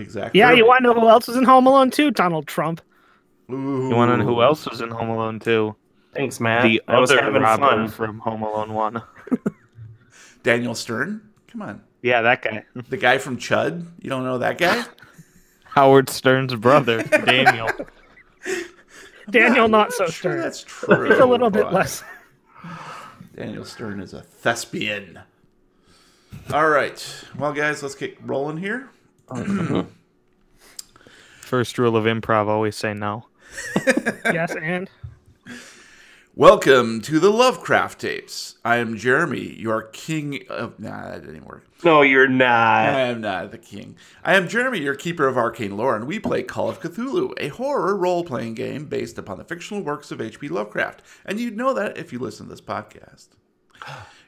Exactly. Yeah, you want to know who else was in Home Alone 2? Donald Trump. Ooh. You want to know who else was in Home Alone 2? Thanks, Matt. The I was other having Robin fun. from Home Alone 1. Daniel Stern? Come on. Yeah, that guy. The guy from Chud? You don't know that guy? Howard Stern's brother, Daniel. Daniel, not so sure Stern. that's true. He's a little bit but less. Daniel Stern is a thespian. All right. Well, guys, let's get rolling here. First rule of improv, always say no. Yes, and Welcome to the Lovecraft Tapes. I am Jeremy, your king of... Nah, that didn't work. No, you're not. I am not the king. I am Jeremy, your keeper of arcane lore, and we play Call of Cthulhu, a horror role-playing game based upon the fictional works of H.P. Lovecraft. And you'd know that if you listen to this podcast.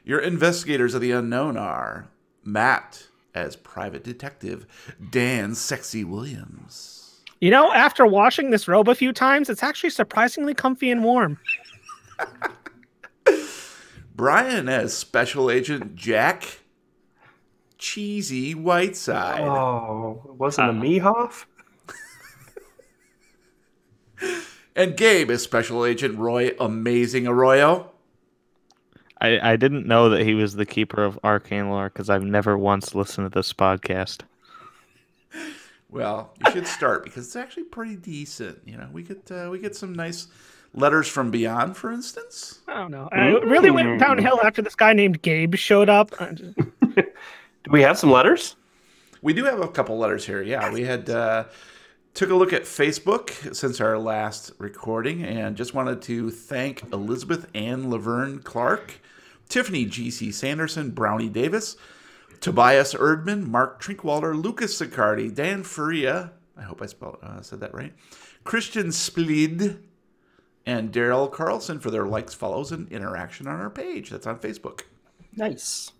Your investigators of the unknown are Matt as private detective, Dan Sexy Williams. you know, after washing this robe a few times, it's actually surprisingly comfy and warm. Brian as Special Agent Jack Cheesy Whiteside. Oh, wasn't a Mehoff? And Gabe as Special Agent Roy Amazing Arroyo. I didn't know that he was the keeper of arcane lore because I've never once listened to this podcast. Well, you should start because it's actually pretty decent. You know, we get some nice letters from beyond, for instance. I don't know. It really went downhill after this guy named Gabe showed up. Do we have some letters? We do have a couple letters here. Yeah, we had took a look at Facebook since our last recording and just wanted to thank Elizabeth Ann Laverne Clark, Tiffany G.C. Sanderson, Brownie Davis, Tobias Erdman, Mark Trinkwalder, Lucas Sicardi, Dan Faria, I hope I said that right, Christian Splid, and Daryl Carlson for their likes, follows, and interaction on our page. That's on Facebook. Nice.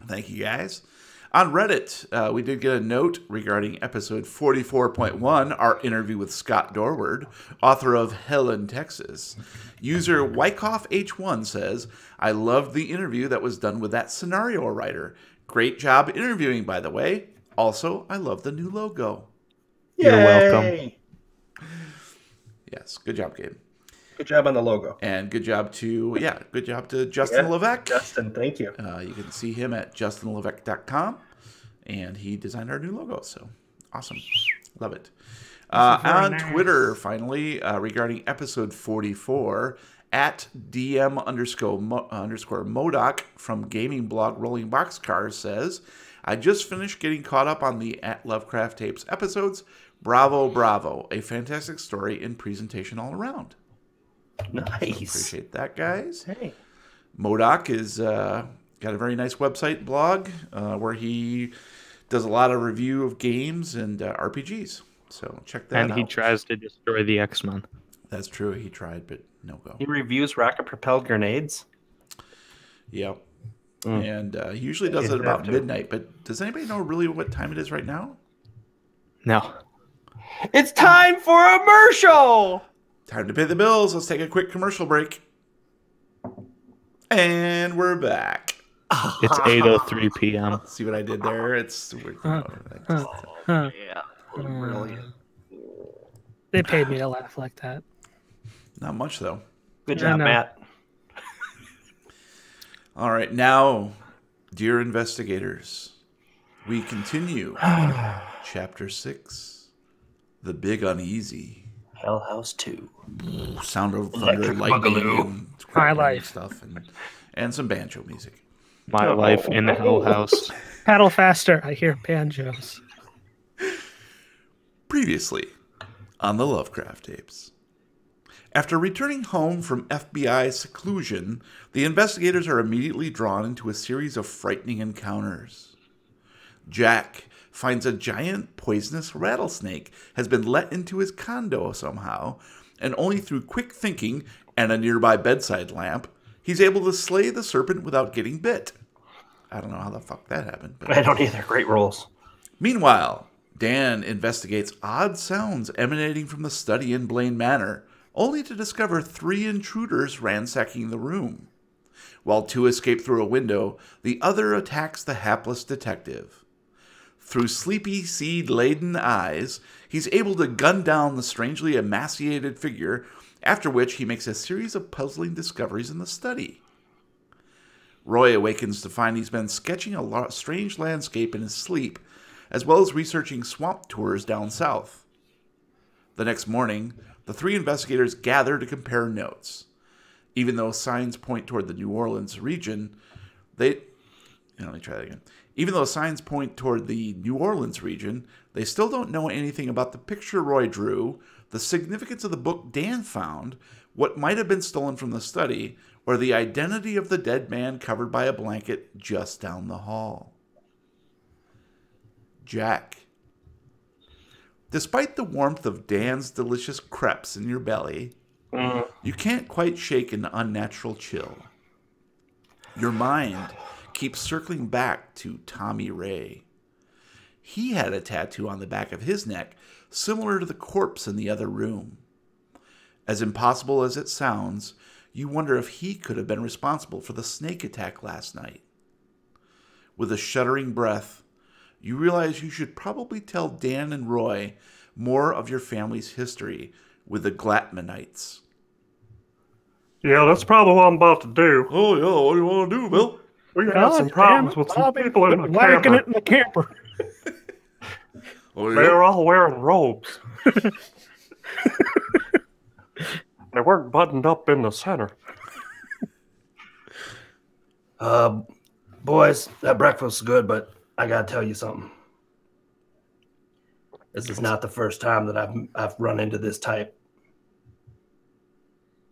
Thank you, guys. On Reddit, we did get a note regarding episode 44.1, our interview with Scott Dorward, author of Hell in Texas. User WykoffH1 says, I loved the interview that was done with that scenario writer. Great job interviewing, by the way. Also, I love the new logo. You're welcome. Yes, good job, Gabe. Good job on the logo. And good job to Justin Levesque. Justin, thank you. You can see him at justinlevesque.com, and he designed our new logo. So awesome. Love it. On nice. Twitter, finally, regarding episode 44, at DM_underscore Modoc from gaming blog Rolling Boxcars says, I just finished getting caught up on the at Lovecraft Tapes episodes. Bravo, bravo. A fantastic story and presentation all around. Nice. Appreciate that, guys. Hey. Modoc is got a very nice website blog where he does a lot of review of games and RPGs. So check that out. And he tries to destroy the X-Men. That's true. He tried, but no go. He reviews rocket-propelled grenades. Yep. And he usually does it about midnight. But does anybody know really what time it is right now? No. It's time for a commercial! Time to pay the bills. Let's take a quick commercial break. And we're back. It's 8:03 p.m. See what I did there? It's Yeah. Brilliant. They paid me to laugh like that. not much, though. Good I job, know. Matt. All right, now, dear investigators, we continue. Chapter 6, The Big Uneasy. Hell House 2. Sound of thunder, lightning, and My life. stuff, and some banjo music. My life in Hell House. Paddle faster. I hear banjos. Previously on the Lovecraft Tapes. After returning home from FBI seclusion, the investigators are immediately drawn into a series of frightening encounters. Jack finds a giant poisonous rattlesnake has been let into his condo somehow, and only through quick thinking and a nearby bedside lamp, he's able to slay the serpent without getting bit. I don't know how the fuck that happened. But I don't either. Great rolls. Meanwhile, Dan investigates odd sounds emanating from the study in Blaine Manor, only to discover 3 intruders ransacking the room. While 2 escape through a window, the other attacks the hapless detective. Through sleepy, seed-laden eyes, he's able to gun down the strangely emaciated figure, after which he makes a series of puzzling discoveries in the study. Roy awakens to find he's been sketching a strange landscape in his sleep, as well as researching swamp tours down south. The next morning, the three investigators gather to compare notes. Even though signs point toward the New Orleans region, Even though signs point toward the New Orleans region, they still don't know anything about the picture Roy drew, the significance of the book Dan found, what might have been stolen from the study, or the identity of the dead man covered by a blanket just down the hall. Jack. Despite the warmth of Dan's delicious crepes in your belly, you can't quite shake an unnatural chill. Your mind keeps circling back to Tommy Ray. He had a tattoo on the back of his neck similar to the corpse in the other room. As impossible as it sounds, you wonder if he could have been responsible for the snake attack last night. With a shuddering breath, you realize you should probably tell Dan and Roy more of your family's history with the Glatmanites. Yeah, that's probably what I'm about to do. Oh, yeah, what do you want to do, Bill? We got some problems with some people in the whacking camper. it in the camper. Oh, yeah? They're all wearing robes. They weren't buttoned up in the center. Boys, that breakfast is good, but I gotta tell you something. This is not the first time that I've run into this type.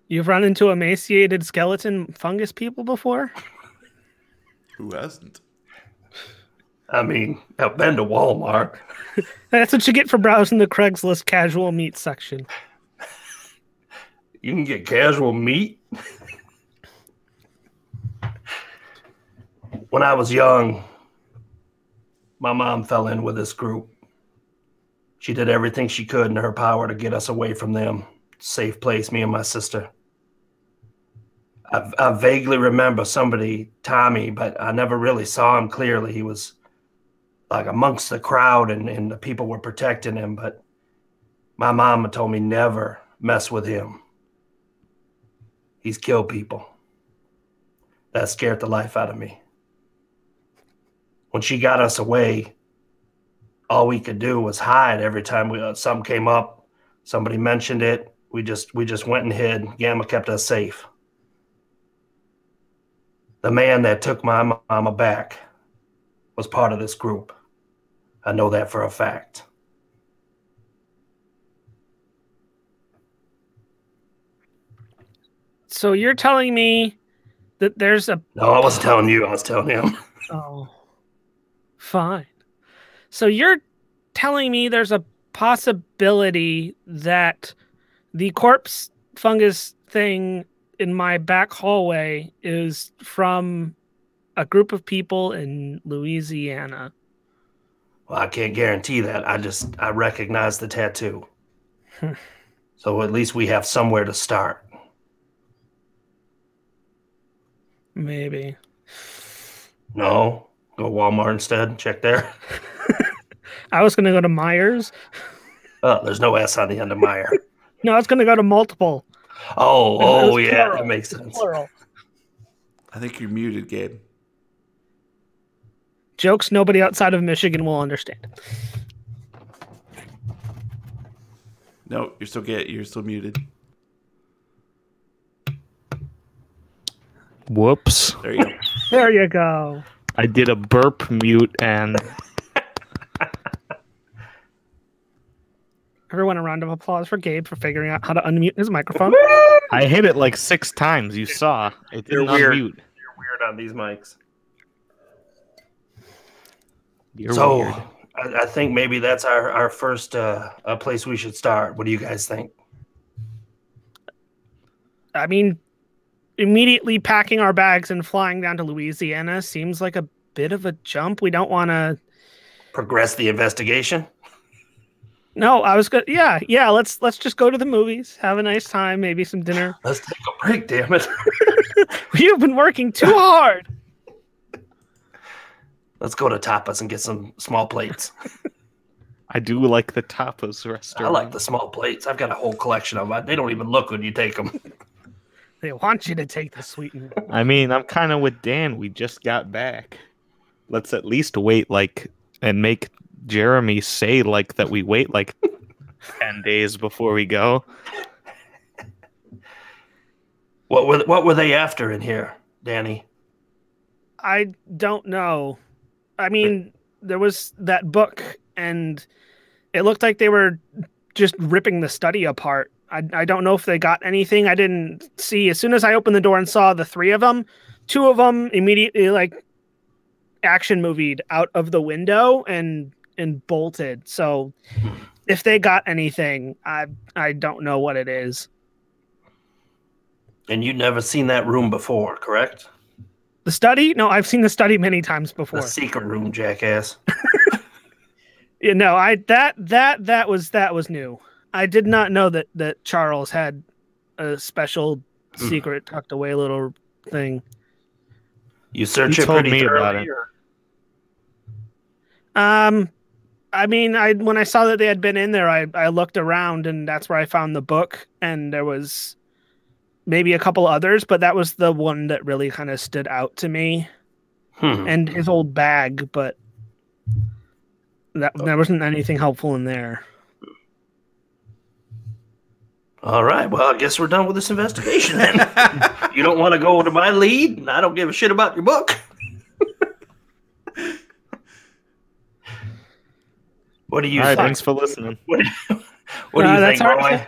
You've run into emaciated skeleton fungus people before? Who hasn't? I mean, I've been to Walmart. That's what you get for browsing the Craigslist casual meat section. You can get casual meat. When I was young, my mom fell in with this group. She did everything she could in her power to get us away from them. Safe place, me and my sister. I vaguely remember somebody, Tommy, but I never really saw him clearly. He was like amongst the crowd and the people were protecting him, but my mama told me never mess with him. He's killed people. That scared the life out of me. When she got us away, all we could do was hide every time something came up. Somebody mentioned it. We just went and hid. Gamma kept us safe. The man that took my mama back was part of this group. I know that for a fact. So you're telling me that there's a... No, I was telling you. I was telling him. Oh, fine. So you're telling me there's a possibility that the corpse fungus thing in my back hallway is from a group of people in Louisiana. Well, I can't guarantee that. I recognize the tattoo. So at least we have somewhere to start. Maybe. No, go Walmart instead. Check there. I was going to go to Myers. Oh, there's no S on the end of Meyer. No, I was going to go to multiple. Oh, yeah, plural. that makes sense. Plural. I think you're muted, Gabe. Jokes nobody outside of Michigan will understand. No, you're still muted. Whoops. There you go. There you go. I did a burp mute and Everyone, a round of applause for Gabe for figuring out how to unmute his microphone. I hit it like 6 times. You saw. It You're didn't weird. unmute. You're weird on these mics. You're So weird. I think maybe that's our first place we should start. What do you guys think? I mean, immediately packing our bags and flying down to Louisiana seems like a bit of a jump. We don't want to... Progress the investigation? No, I was good. Yeah. Let's just go to the movies, have a nice time, maybe some dinner. Let's take a break, damn it. You've been working too hard. Let's go to Tapas and get some small plates. I do like the tapas I restaurant. like the small plates. I've got a whole collection of them. They don't even look when you take them. They want you to take the sweetener. I mean, I'm kind of with Dan. We just got back. Let's at least wait, and make Jeremy say, that we wait, 10 days before we go. What were they after in here, Danny? I don't know. I mean, there was that book, and it looked like they were just ripping the study apart. I don't know if they got anything. I didn't see. As soon as I opened the door and saw the three of them, two of them immediately action movied out of the window and bolted. So if they got anything, I don't know what it is. And you'd never seen that room before, correct? The study? No, I've seen the study many times before. The secret room, jackass. Yeah, no, that was new. I did not know that Charles had a special secret tucked away little thing. You search He it told pretty me about thoroughly, it. or- I mean, when I saw that they had been in there, I looked around, and that's where I found the book, and there was maybe a couple others, but that was the one that really kind of stood out to me. And his old bag, but there wasn't anything helpful in there. All right. Well, I guess we're done with this investigation then. You don't want to go into my lead, and I don't give a shit about your book. What do you All right, think? thanks for listening. What do you That's think, all right. Roy?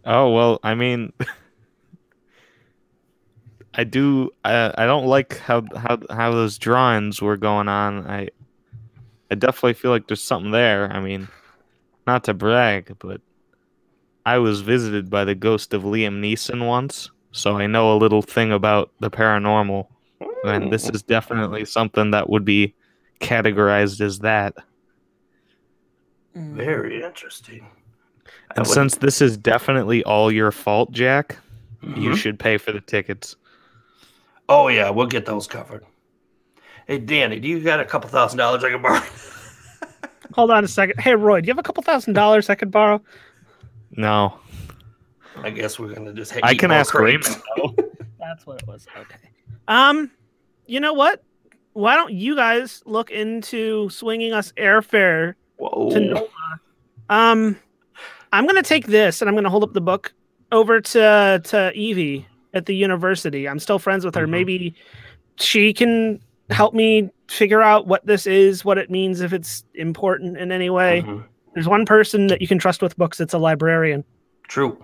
Oh, well, I mean, I don't like how those drawings were going on. I definitely feel like there's something there. I mean, not to brag, but I was visited by the ghost of Liam Neeson once, so I know a little thing about the paranormal. And this is definitely something that would be categorized as that. Very interesting. And since this is definitely all your fault, Jack, you should pay for the tickets. Oh, yeah, we'll get those covered. Hey, Danny, do you got a couple $1,000s I can borrow? Hold on a second. Hey, Roy, do you have a couple $1,000 I could borrow? No. I guess we're gonna just. I can ask Raymond. That's what it was. Okay. You know what? Why don't you guys look into swinging us airfare to Noma? I'm gonna take this, and I'm gonna hold up the book over to Evie at the university. I'm still friends with her. Maybe she can help me figure out what this is, what it means, if it's important in any way. There's one person that you can trust with books. It's a librarian. True.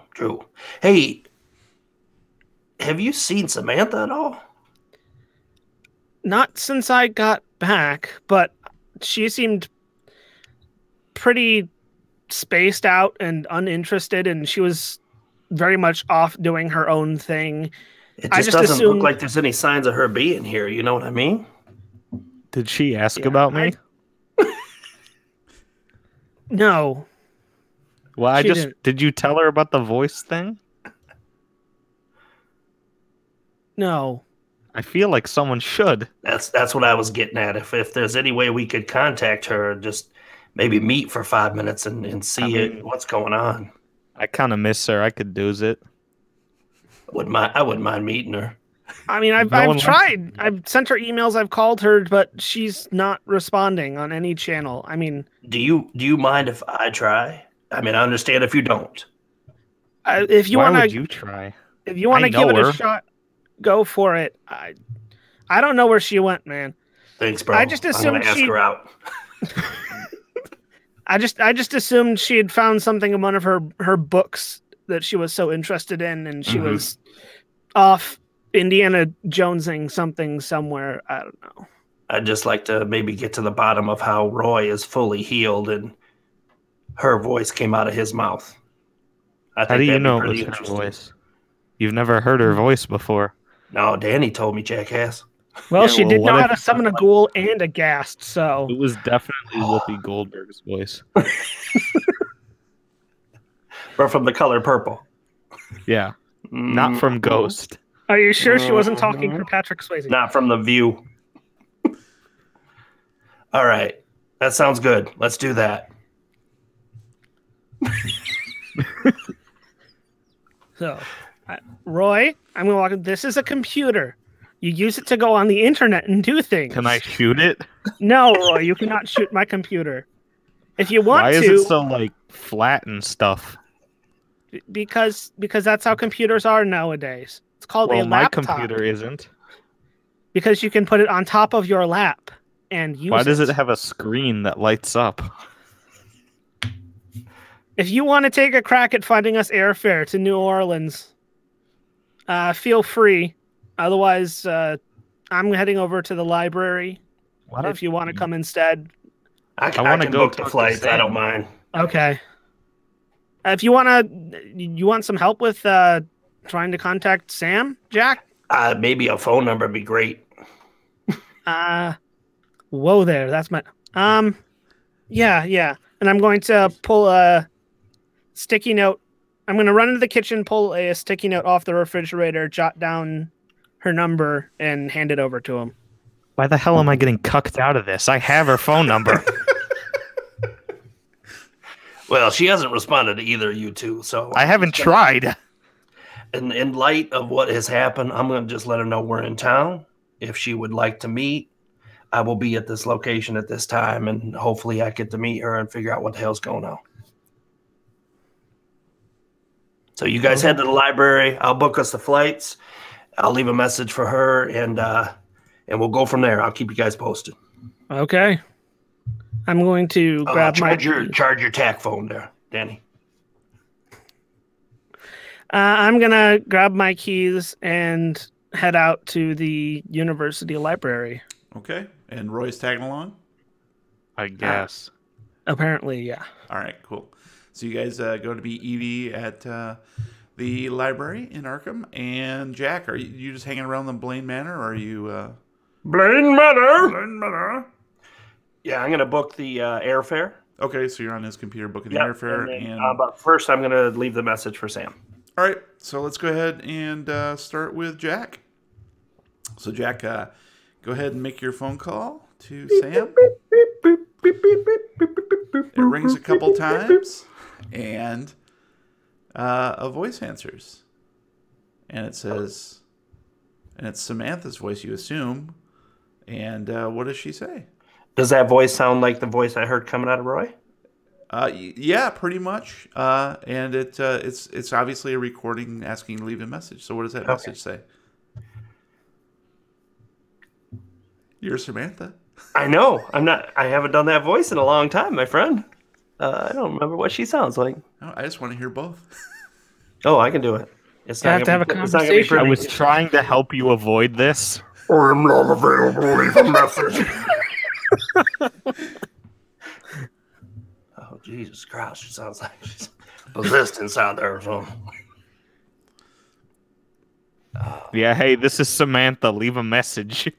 Hey, have you seen Samantha at all? Not since I got back, but she seemed pretty spaced out and uninterested, and she was very much off doing her own thing. It I just just doesn't assumed- look like there's any signs of her being here. You know what I mean? Did she ask about me? No. Well, She didn't. did you tell her about the voice thing? No. I feel like someone should. That's what I was getting at. If there's any way we could contact her, just maybe meet for 5 minutes and see what's going on. I kind of miss her. I could do it. I wouldn't mind meeting her. I mean, I've one tried. I've sent her emails. I've called her, but she's not responding on any channel. I mean, Do you mind if I try? I mean, I understand if you don't. if you Why want would to, you try? if you want to I give know it her. a shot, go for it. I don't know where she went, man. Thanks, bro. I just I'm assumed gonna ask she- her out. I just assumed she had found something in one of her books that she was so interested in, and she was off Indiana Jonesing something somewhere. I don't know. I'd just like to maybe get to the bottom of how Roy is fully healed and her voice came out of his mouth. How do you know it was her voice? You've never heard her voice before. No, Danny told me, jackass. Well, Yeah, she well, did what know if how to it summon a sounded ghoul and a ghast, so It was definitely Whoopi Goldberg's voice. Or from The Color Purple. Yeah, not from Ghost. are you sure she wasn't talking for Patrick Swayze? Not from The View. All right. That sounds good. Let's do that. So, Roy, I'm going to walk in. This is a computer. You use it to go on the internet and do things. Can I shoot it? No, Roy, you cannot shoot my computer. If you want Why to, is it so like flat and stuff? because that's how computers are nowadays. It's called a Well, my laptop. computer isn't. Because you can put it on top of your lap and use it. Why does it have a screen that lights up? If you want to take a crack at finding us airfare to New Orleans, feel free. Otherwise, I'm heading over to the library. What if you want to come instead. I wanna can go book the talk to flights. I Sam. don't mind. Okay. If you want some help with trying to contact Sam, Jack? Maybe a phone number would be great. Whoa there. That's my yeah. And I'm going to pull a sticky note. I'm going to run into the kitchen, pull a sticky note off the refrigerator, jot down her number, and hand it over to him. Why the hell am I getting cucked out of this? I have her phone number. Well, she hasn't responded to either of you two, so I haven't tried. in light of what has happened, I'm going to just let her know we're in town. If she would like to meet, I will be at this location at this time, and hopefully I get to meet her and figure out what the hell's going on. So you guys head to the library. I'll book us the flights. I'll leave a message for her, and we'll go from there. I'll keep you guys posted. Okay. I'm going to grab charge your TAC phone there, Danny. I'm going to grab my keys and head out to the university library. Okay. And Roy's tagging along? I guess. Apparently, yeah. All right, cool. So you guys go to be Evie at the library in Arkham. And Jack, are you just hanging around the Blaine Manor, or are you... Blaine Manor. Blaine Manor? Yeah, I'm going to book the airfare. Okay, so you're on his computer booking the Yep, airfare. and then, but first, I'm going to leave the message for Sam. All right, so let's go ahead and start with Jack. So Jack, go ahead and make your phone call to Sam. It rings a couple times, and a voice answers. And it says, and it's Samantha's voice, you assume. And what does she say? Does that voice sound like the voice I heard coming out of Roy? Yeah, pretty much. And it's obviously a recording asking to leave a message. So what does that message say? You're Samantha. I know. I haven't done that voice in a long time, my friend. I don't remember what she sounds like. Oh, I just want to hear both. Oh, I can do it. It's not have to have a it's not gonna be conversation. I pretty. was trying to help you avoid this. I'm not available. Leave a message. Oh, Jesus Christ. She sounds like she's possessed inside there or something. Yeah, hey, this is Samantha. Leave a message.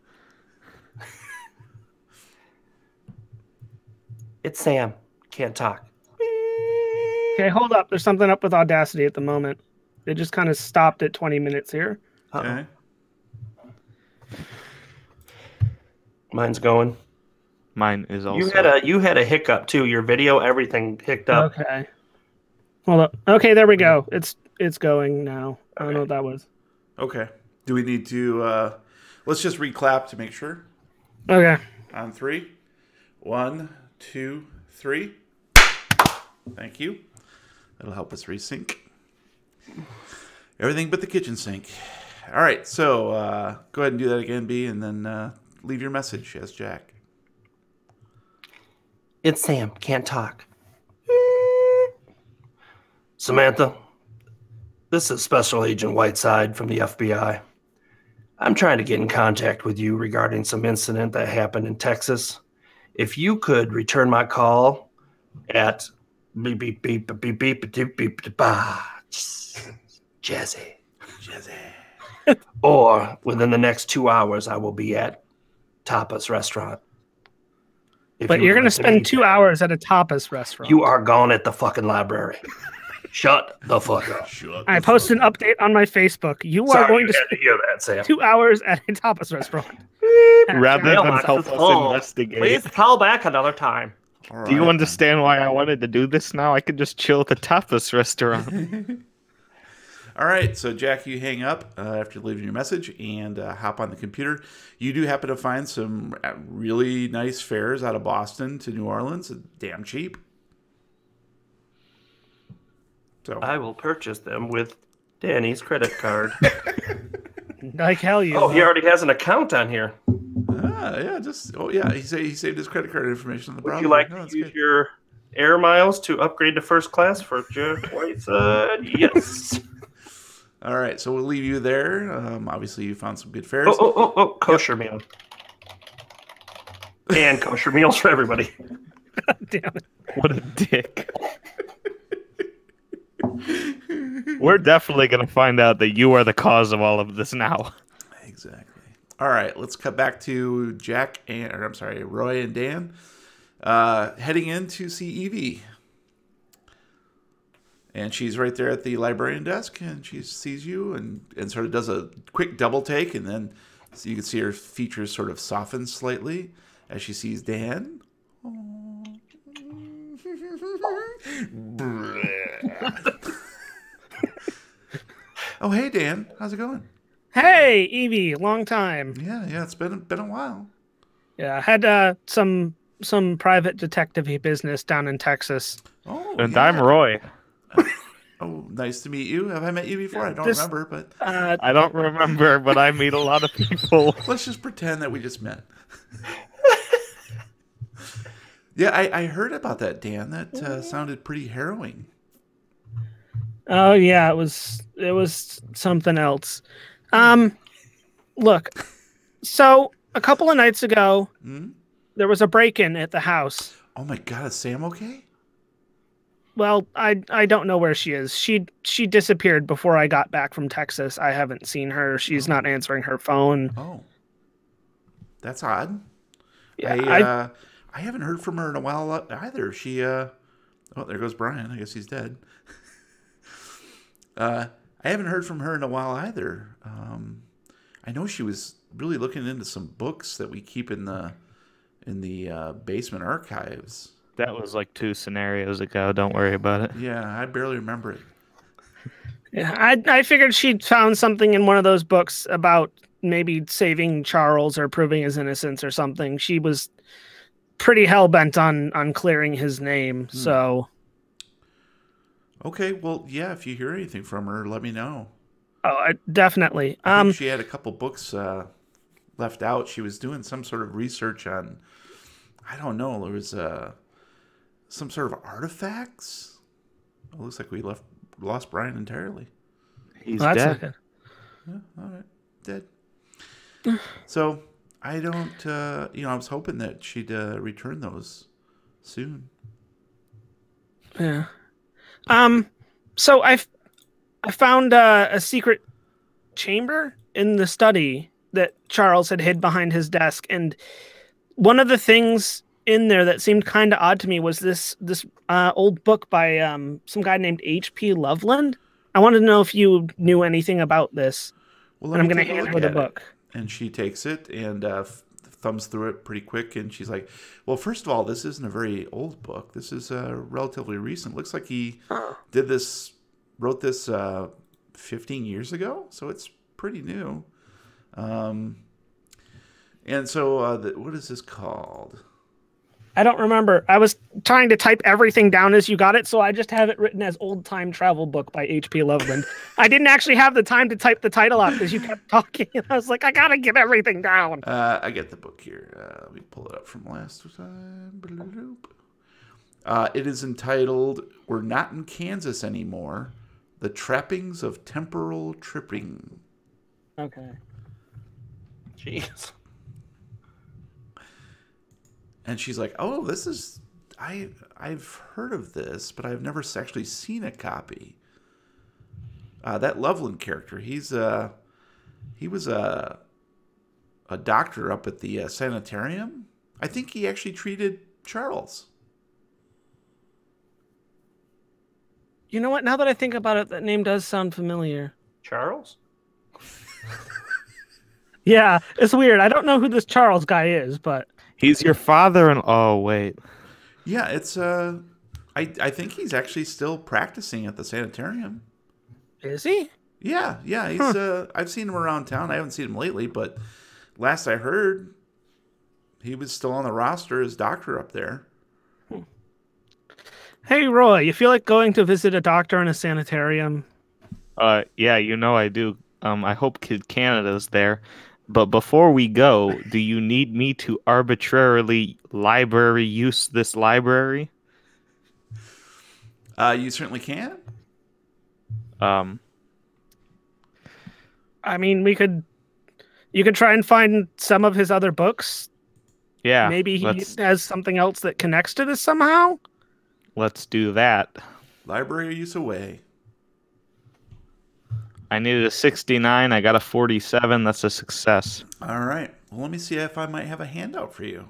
It's Sam. Can't talk. Okay, hold up. There's something up with Audacity at the moment. It just kind of stopped at 20 minutes here. Okay. Mine's going. Mine is also. You had a hiccup too. Your video, everything hicked up. Okay. Hold up. Okay, there we go. It's going now. I don't know what that was. Okay. Do we need to... let's just reclap to make sure. Okay. On 3. 1, 2, 3. Thank you. That'll help us resync. Everything but the kitchen sink. All right, so go ahead and do that again, B, and then leave your message as Jack. It's Sam. Can't talk. Samantha, this is Special Agent Whiteside from the FBI. I'm trying to get in contact with you regarding some incident that happened in Texas. If you could return my call at beep beep beep beep beep beep beep beep Jazzy. Or within the next 2 hours, I will be at Tapas Restaurant. If But you you're would going to like spend meet 2 there. hours at a tapas restaurant. You are gone at the fucking library. Shut the fuck up. I post an update on my Facebook. You are Sorry, going you to had to hear that, Sam. 2 hours at a tapas restaurant. Rather than Mailbox help is us full. investigate. Please call back another time. All Do you right. understand why I wanted to do this now? I could just chill at the tapas restaurant. All right, so Jack, you hang up after leaving your message and hop on the computer. You do happen to find some really nice fares out of Boston to New Orleans, damn cheap. So I will purchase them with Danny's credit card. Like hell you. Oh, he already has an account on here. yeah, he saved his credit card information on the Would browser. you like Oh, to that's use good. your air miles to upgrade to first class for Jack Whiteside? Yes. All right, so we'll leave you there. Obviously, you found some good fares. Oh, kosher meal. And kosher meals for everybody. Damn it. What a dick. We're definitely going to find out that you are the cause of all of this now. Exactly. All right, let's cut back to Roy and Dan heading in to see Evie. And she's right there at the librarian desk, and she sees you and sort of does a quick double take, and then so you can see her features sort of soften slightly as she sees Dan. Oh, hey, Dan. How's it going? Hey, Evie, long time. Yeah, it's been a while. Yeah, I had some private detective-y business down in Texas. Oh, And yeah. I'm Roy. Oh, nice to meet you. Have I met you before? I don't This- remember, but I don't remember, but I meet a lot of people. let's just pretend that we just met. Yeah, I heard about that, Dan. That sounded pretty harrowing. Oh yeah, it was something else. Look, so a couple of nights ago, there was a break-in at the house. Oh my God, is Sam okay? Well, I don't know where she is. She disappeared before I got back from Texas. I haven't seen her. She's not answering her phone. Oh, that's odd. Yeah, I haven't heard from her in a while either. She oh, there goes Brian. I guess he's dead. I haven't heard from her in a while either. I know she was really looking into some books that we keep in the basement archives. That was like 2 scenarios ago. Don't worry about it. Yeah, I barely remember it. yeah. I figured she'd found something in one of those books about maybe saving Charles or proving his innocence or something. She was pretty hell-bent on clearing his name, so... Okay, well, yeah, if you hear anything from her, let me know. Oh, definitely. I think she had a couple books left out. She was doing some sort of research on, I don't know, there was some sort of artifacts. It looks like we lost Brian entirely. He's Well, that's dead. not good. Yeah, all right, dead. So I don't, I was hoping that she'd return those soon. Yeah. So I found a secret chamber in the study that Charles had hid behind his desk, and one of the things in there that seemed kind of odd to me was this old book by some guy named H.P. Loveland. I wanted to know if you knew anything about this, Well, and I'm me going to take a hand look her the at it. book. And she takes it and thumbs through it pretty quick, and she's like, well, first of all, this isn't a very old book. This is relatively recent. Looks like he wrote this 15 years ago, so it's pretty new. And so what is this called? I don't remember. I was trying to type everything down as you got it, so I just have it written as Old Time Travel Book by H.P. Loveland. I didn't actually have the time to type the title out because you kept talking, and I was like, I gotta get everything down. I get the book here. Let me pull it up from last time. It is entitled "We're Not in Kansas Anymore: The Trappings of Temporal Tripping." Okay. Jeez. And she's like, "Oh, this is I've heard of this, but I've never actually seen a copy." That Loveland character, he was a doctor up at the sanitarium. I think he actually treated Charles. You know what? Now that I think about it, that name does sound familiar. Charles? Yeah, it's weird. I don't know who this Charles guy is, but He's your father and oh wait. Yeah, it's I think he's actually still practicing at the sanitarium. is he? Yeah, he's I've seen him around town. I haven't seen him lately, but last I heard, he was still on the roster as doctor up there. Hey, Roy, you feel like going to visit a doctor in a sanitarium? Yeah, I do. I hope Kid Canada's there. But before we go, do you need me to arbitrarily library use this library? You certainly can. I mean, you could try and find some of his other books. Yeah. Maybe he has something else that connects to this somehow. Let's do that. Library use away. I needed a 69. I got a 47. That's a success. All right. Well, let me see if I might have a handout for you.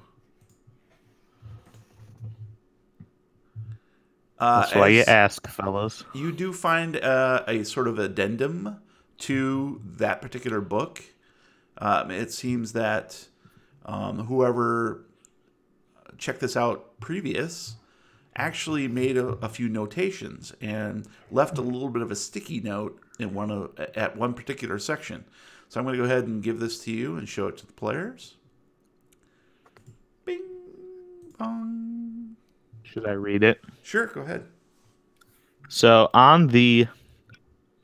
That's why you ask, fellas. You do find a sort of addendum to that particular book. It seems that whoever checked this out previous actually made a few notations and left a little bit of a sticky note in at one particular section. So I'm going to go ahead and give this to you and show it to the players. Bing bong. Should I read it? Sure, go ahead. So on the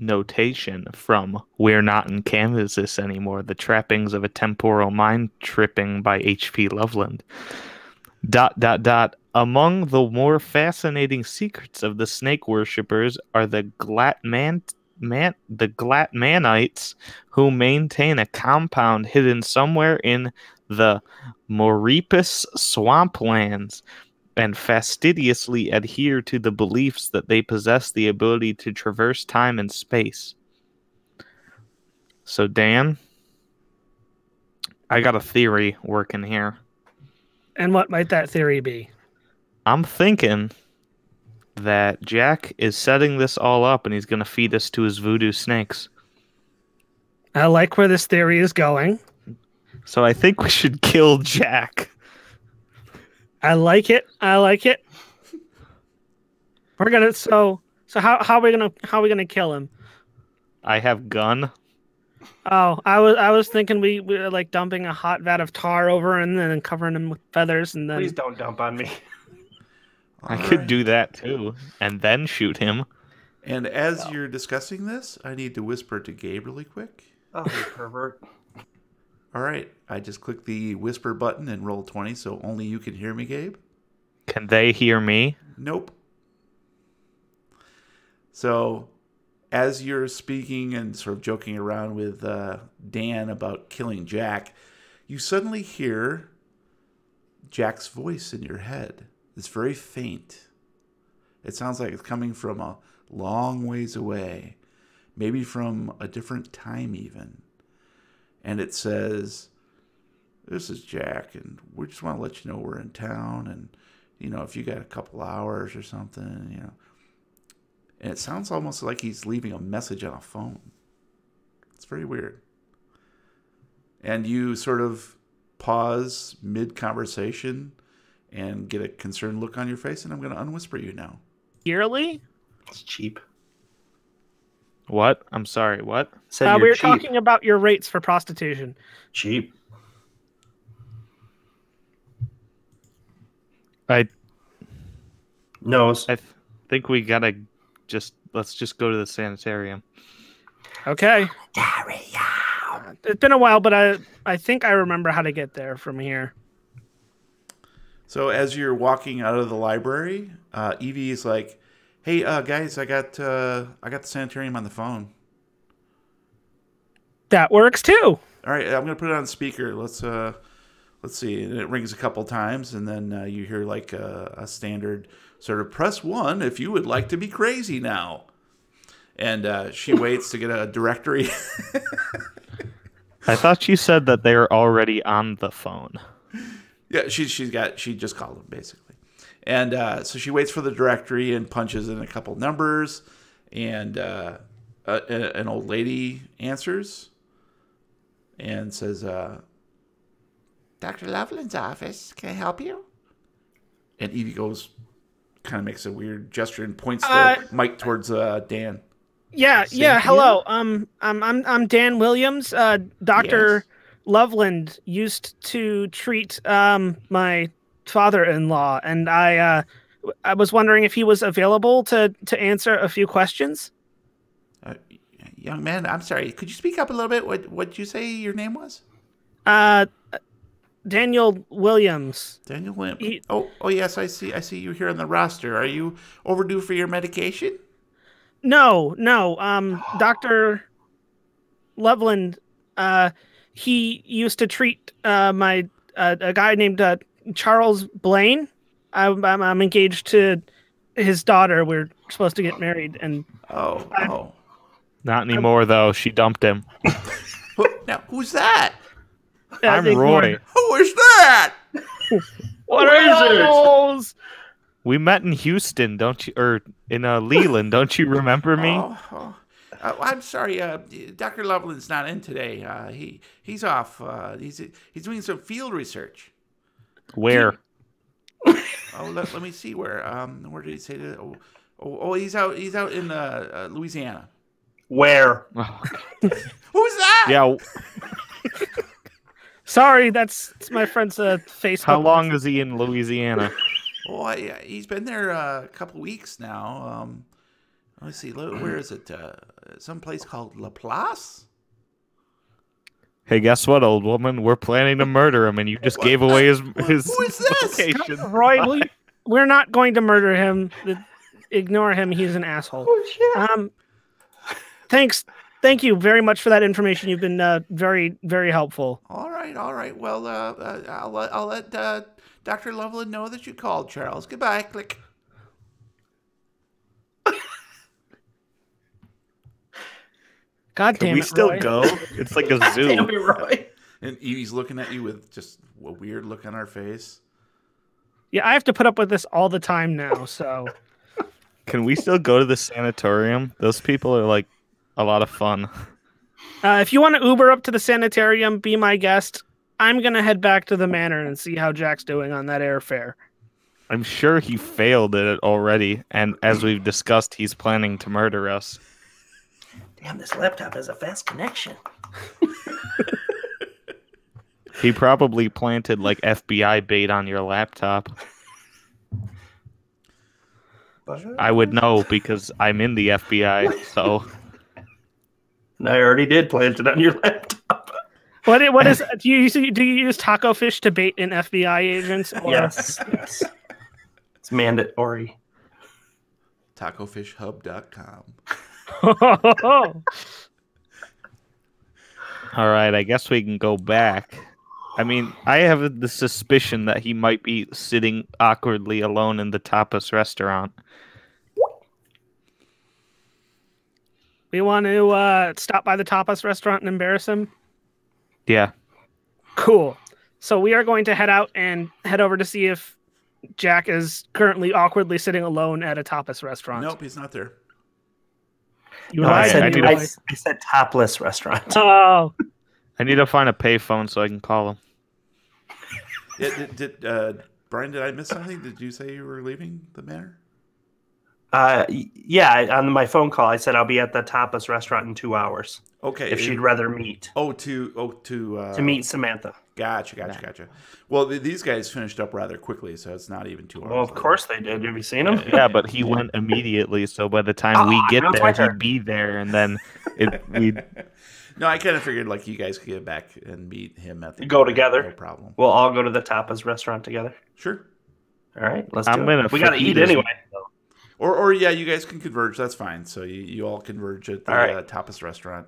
notation from We're Not in Kansas Anymore, The Trappings of a Temporal Mind Tripping by H.P. Loveland. ... Among the more fascinating secrets of the snake worshippers are the Glatmanites, who maintain a compound hidden somewhere in the Moripus swamplands and fastidiously adhere to the beliefs that they possess the ability to traverse time and space. So, Dan, I got a theory working here. And what might that theory be? I'm thinking that Jack is setting this all up and he's going to feed us to his voodoo snakes. I like where this theory is going. So I think we should kill Jack. I like it. We're gonna so how are we gonna kill him? I have gun. Oh, I was thinking we were like dumping a hot vat of tar over and then covering him with feathers and then. Please don't dump on me. I could do that too, and then shoot him. And as you're discussing this, I need to whisper to Gabe really quick. Oh, you pervert. All right, I just clicked the whisper button and rolled 20, so only you can hear me, Gabe. Can they hear me? Nope. So, as you're speaking and sort of joking around with Dan about killing Jack, you suddenly hear Jack's voice in your head. It's very faint. It sounds like it's coming from a long ways away, maybe from a different time even. And it says, "This is Jack, and we just want to let you know we're in town, and, if you got a couple hours or something, And it sounds almost like he's leaving a message on a phone. It's very weird. And you sort of pause mid-conversation and get a concerned look on your face, and I'm going to unwhisper you now. Yearly? It's cheap. What? I'm sorry, what? Said We you're were cheap. talking about your rates for prostitution. Cheap. I Nose. think we gotta let's just go to the sanitarium. Okay. It's been a while, but I think I remember how to get there from here. So as you're walking out of the library, Evie is like, "Hey, guys, I got the sanitarium on the phone. That works too. All right, I'm gonna put it on speaker. Let's see." And it rings a couple times, and then you hear like a standard sort of press 1 if you would like to be crazy now. And she waits to get a directory. I thought you said that they were already on the phone. Yeah, she just called him basically. And so she waits for the directory and punches in a couple numbers, and an old lady answers and says, Dr. Loveland's office, can I help you? And Evie goes, kind of makes a weird gesture and points the mic towards Dan. Yeah, hello. I'm Dan Williams. Dr. Loveland used to treat my father-in-law, and I was wondering if he was available to answer a few questions. Young man, I'm sorry. Could you speak up a little bit? What'd you say your name was? Daniel Williams. Daniel Williams. Oh yes, I see you here on the roster. Are you overdue for your medication? No. Dr. Loveland, he used to treat my a guy named Charles Blaine. I'm engaged to his daughter. We're supposed to get married, and not anymore though. She dumped him. Now, who's that? I'm Roy. Who is that? What is it? We met in Houston, don't you? Or in Leland, don't you remember me? I'm sorry. Dr. Loveland's not in today. He's off. He's doing some field research. Where? Let me see where. Where did he say that? He's out in Louisiana. Where? Who's that? Yeah. Sorry, that's my friend's Facebook. How long is he in Louisiana? He's been there a couple weeks now. Let's see. Where is it? Some place called La Place? Hey, guess what, old woman? We're planning to murder him, and you just gave away his Who is this? location. Roy, we're not going to murder him. Ignore him. He's an asshole. Oh, shit. Thank you very much for that information. You've been very, very helpful. All right. Well, I'll let Dr. Loveland know that you called, Charles. Goodbye. Click. God damn it, Can we still Roy. go? It's like a zoo. Damn it, Roy. And Evie's looking at you with just a weird look on her face. Yeah, I have to put up with this all the time now, so. Can we still go to the sanatorium? Those people are like a lot of fun. If you want to Uber up to the sanitarium, be my guest. I'm going to head back to the manor and see how Jack's doing on that airfare. I'm sure he failed at it already, and as we've discussed, he's planning to murder us. Damn, this laptop has a fast connection. He probably planted like FBI bait on your laptop. I would know because I'm in the FBI, so. And I already did plant it on your laptop. What is do you use taco fish to bait in FBI agents? Or? Yes. It's mandatory. TacoFishHub.com. All right, I guess we can go back. I mean, I have the suspicion that he might be sitting awkwardly alone in the tapas restaurant. We want to stop by the tapas restaurant and embarrass him? Yeah. Cool. So we are going to head out and head over to see if Jack is currently awkwardly sitting alone at a tapas restaurant. Nope, he's not there. You No, lied to me, Roy. I said topless restaurant. Oh. I need to find a payphone so I can call him. Brian, did I miss something? Did you say you were leaving the manor? Yeah, on my phone call, I said I'll be at the tapas restaurant in 2 hours. Okay. If she'd rather meet. To meet Samantha. Gotcha. Well, these guys finished up rather quickly, so it's not even 2 hours. Well, of course they did. Have you seen him? Yeah, but he went immediately, so by the time we get that's there, my turn. he'd be there, and then we'd... No, I kind of figured like you guys could get back and meet him at the Go together. No problem. We'll all go to the tapas restaurant together. Sure. All right, let's I'm do gonna it. We got to eat fajitas. anyway. Or yeah, you guys can converge. That's fine. So you all converge at the All right. tapas restaurant.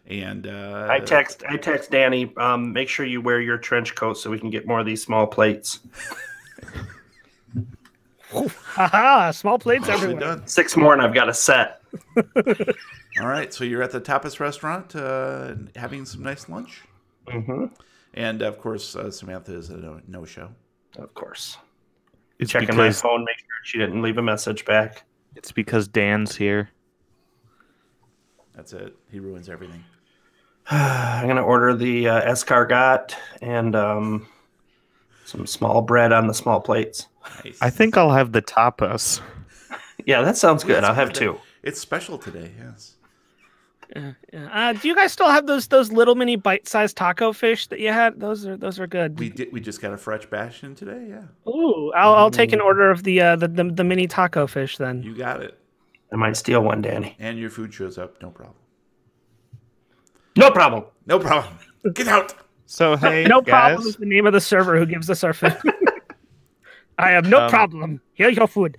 And I text Danny. Make sure you wear your trench coat so we can get more of these small plates. Haha, small plates nicely everywhere. done. 6 more, and I've got a set. All right, so you're at the tapas restaurant having some nice lunch. Mm-hmm. And of course, Samantha is a no-show. Of course. It's Checking my because phone, make sure she didn't leave a message back. it's because Dan's here. That's it. He ruins everything. I'm gonna order the escargot and some small bread on the small plates. Nice. I think I'll have the tapas. Yeah, that sounds good. Yes, I'll have good. two. It's special today, yes. Yeah. Do you guys still have those little mini bite-sized taco fish that you had? Those are good. We just got a fresh batch in today, yeah. Ooh, I'll take an order of the mini taco fish then. You got it. I might steal one, Danny. And your food shows up, no problem. No problem. No problem. Get out. So hey, No guys. problem is the name of the server who gives us our food. I have no problem. Here's your food.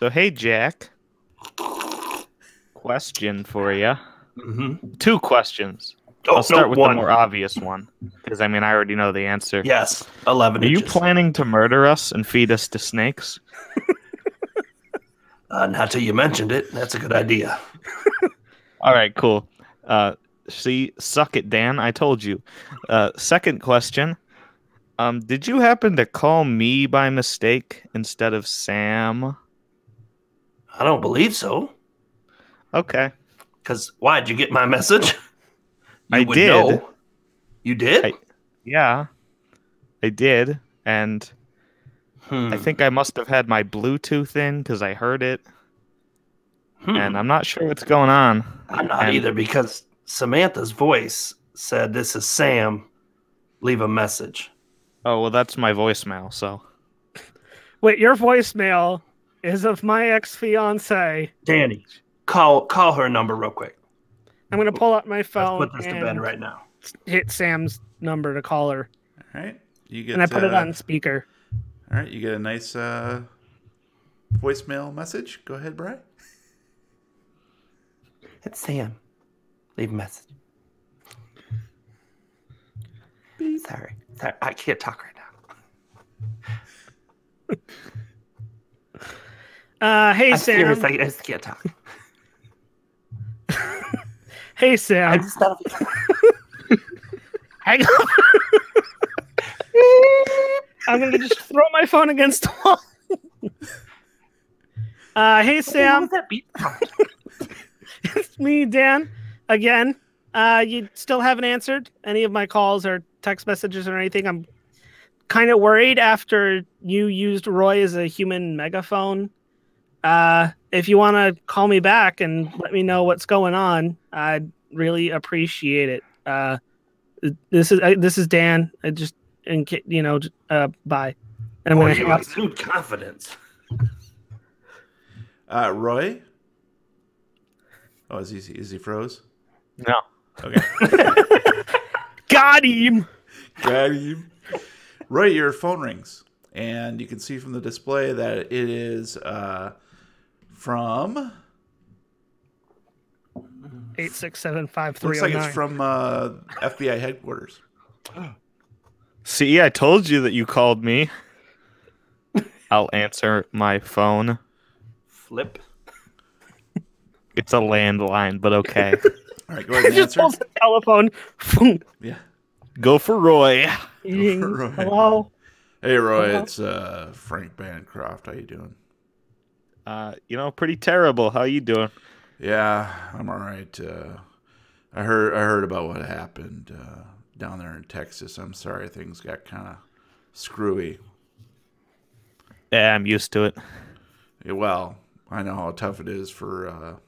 So hey, Jack. Question for you. Mm-hmm. 2 questions. Oh, I'll start no, with one. the more obvious one, because I mean I already know the answer. Yes, 11 Are you inches. planning to murder us and feed us to snakes? Not till you mentioned it. That's a good idea. All right, cool. See, suck it, Dan. I told you. Second question. Did you happen to call me by mistake instead of Sam? I don't believe so. Okay. Because why? Did you get my message? You I would did. know. You did? Yeah, I did. And I think I must have had my Bluetooth in because I heard it. And I'm not sure what's going on. I'm not either, because Samantha's voice said, "This is Sam. Leave a message." Oh, well, that's my voicemail, so. Wait, your voicemail is of my ex-fiance. Danny, call her number real quick. I'm gonna pull out my Let's phone put this to bed and right now. hit Sam's number to call her, All right. You get and I put it on speaker. All right, you get a nice voicemail message. Go ahead, Bri. It's Sam. Leave a message. Sorry, I can't talk right now. Hey I'm Sam. serious, I just can't talk. Hey Sam. I just don't. Hang on. I'm gonna just throw my phone against the wall. Hey Sam. It's me, Dan. Again. You still haven't answered any of my calls or text messages or anything. I'm kind of worried after you used Roy as a human megaphone. If you want to call me back and let me know what's going on, I'd really appreciate it. This is Dan. I just, bye. And I'm gonna hang up. Exude confidence. Roy? Oh, is he froze? No. Okay. Got him. Got him. Roy, your phone rings. And you can see from the display that it is from... 8675309. Looks like it's from FBI headquarters. See, I told you that you called me. I'll answer my phone. Flip. It's a landline, but okay. All right, go ahead and Just answer. pulls the telephone. Yeah. Go for Roy. Roy. Hello. Hey, Roy, it's Frank Bancroft. How you doing? Pretty terrible. How you doing? Yeah, I'm all right. I heard about what happened down there in Texas. I'm sorry things got kind of screwy. Yeah, I'm used to it. Yeah, well, I know how tough it is for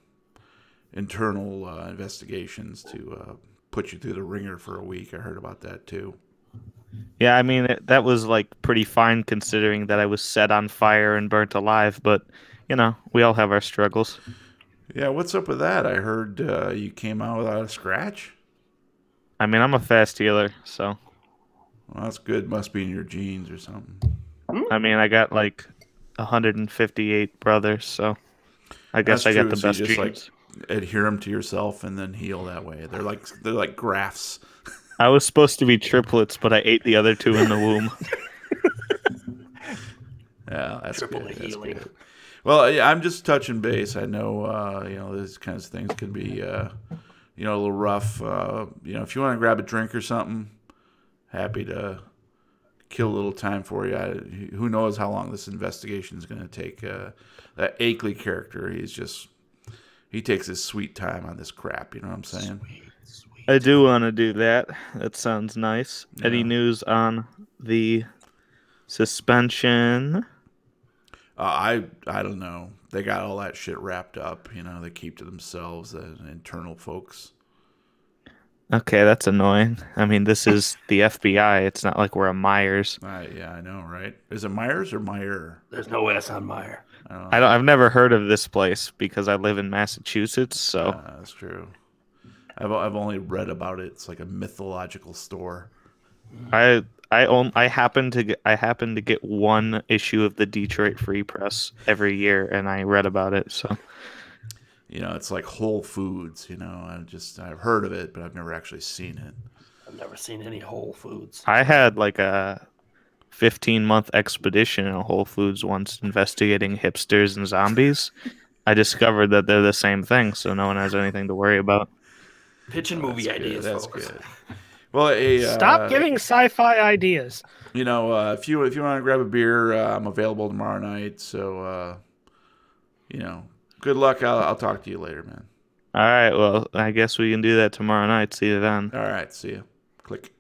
internal investigations to put you through the ringer for a week. I heard about that too. Yeah, I mean, that was like pretty fine considering that I was set on fire and burnt alive, but, we all have our struggles. Yeah, what's up with that? I heard you came out without a scratch. I mean, I'm a fast healer, so. Well, that's good. Must be in your genes or something. I mean, I got like 158 brothers, so I guess That's I true, got the so you best just, genes. adhere them to yourself and then heal that way. They're like grafts. I was supposed to be triplets, but I ate the other 2 in the womb. Yeah, that's Triple good. That's healing. good. Well, yeah, I'm just touching base. I know, these kinds of things can be, a little rough. If you want to grab a drink or something, happy to kill a little time for you. Who knows how long this investigation is going to take? That Akeley character, he takes his sweet time on this crap. You know what I'm saying? Sweet. I do want to do that. That sounds nice. Yeah. Any news on the suspension? I don't know. They got all that shit wrapped up. You know, they keep to themselves, the internal folks. Okay, that's annoying. I mean, this is the FBI. It's not like we're a Myers. Yeah, I know, right? Is it Myers or Meyer? There's no S on Meyer. I don't know. I've never heard of this place because I live in Massachusetts. So That's true. I've only read about it. It's like a mythological store. I happen to get one issue of the Detroit Free Press every year, and I read about it. So You know, it's like Whole Foods. You know, I've heard of it, but I've never actually seen it. I've never seen any Whole Foods. I had like a 15-month expedition in Whole Foods once investigating hipsters and zombies. I discovered that they're the same thing, so no one has anything to worry about. Pitching movie That's good, ideas, that's folks. good. Well, Stop giving sci-fi ideas. You know, if you want to grab a beer, I'm available tomorrow night. So, you know, good luck. I'll talk to you later, man. All right, well, I guess we can do that tomorrow night. See you then. All right, see you. Click.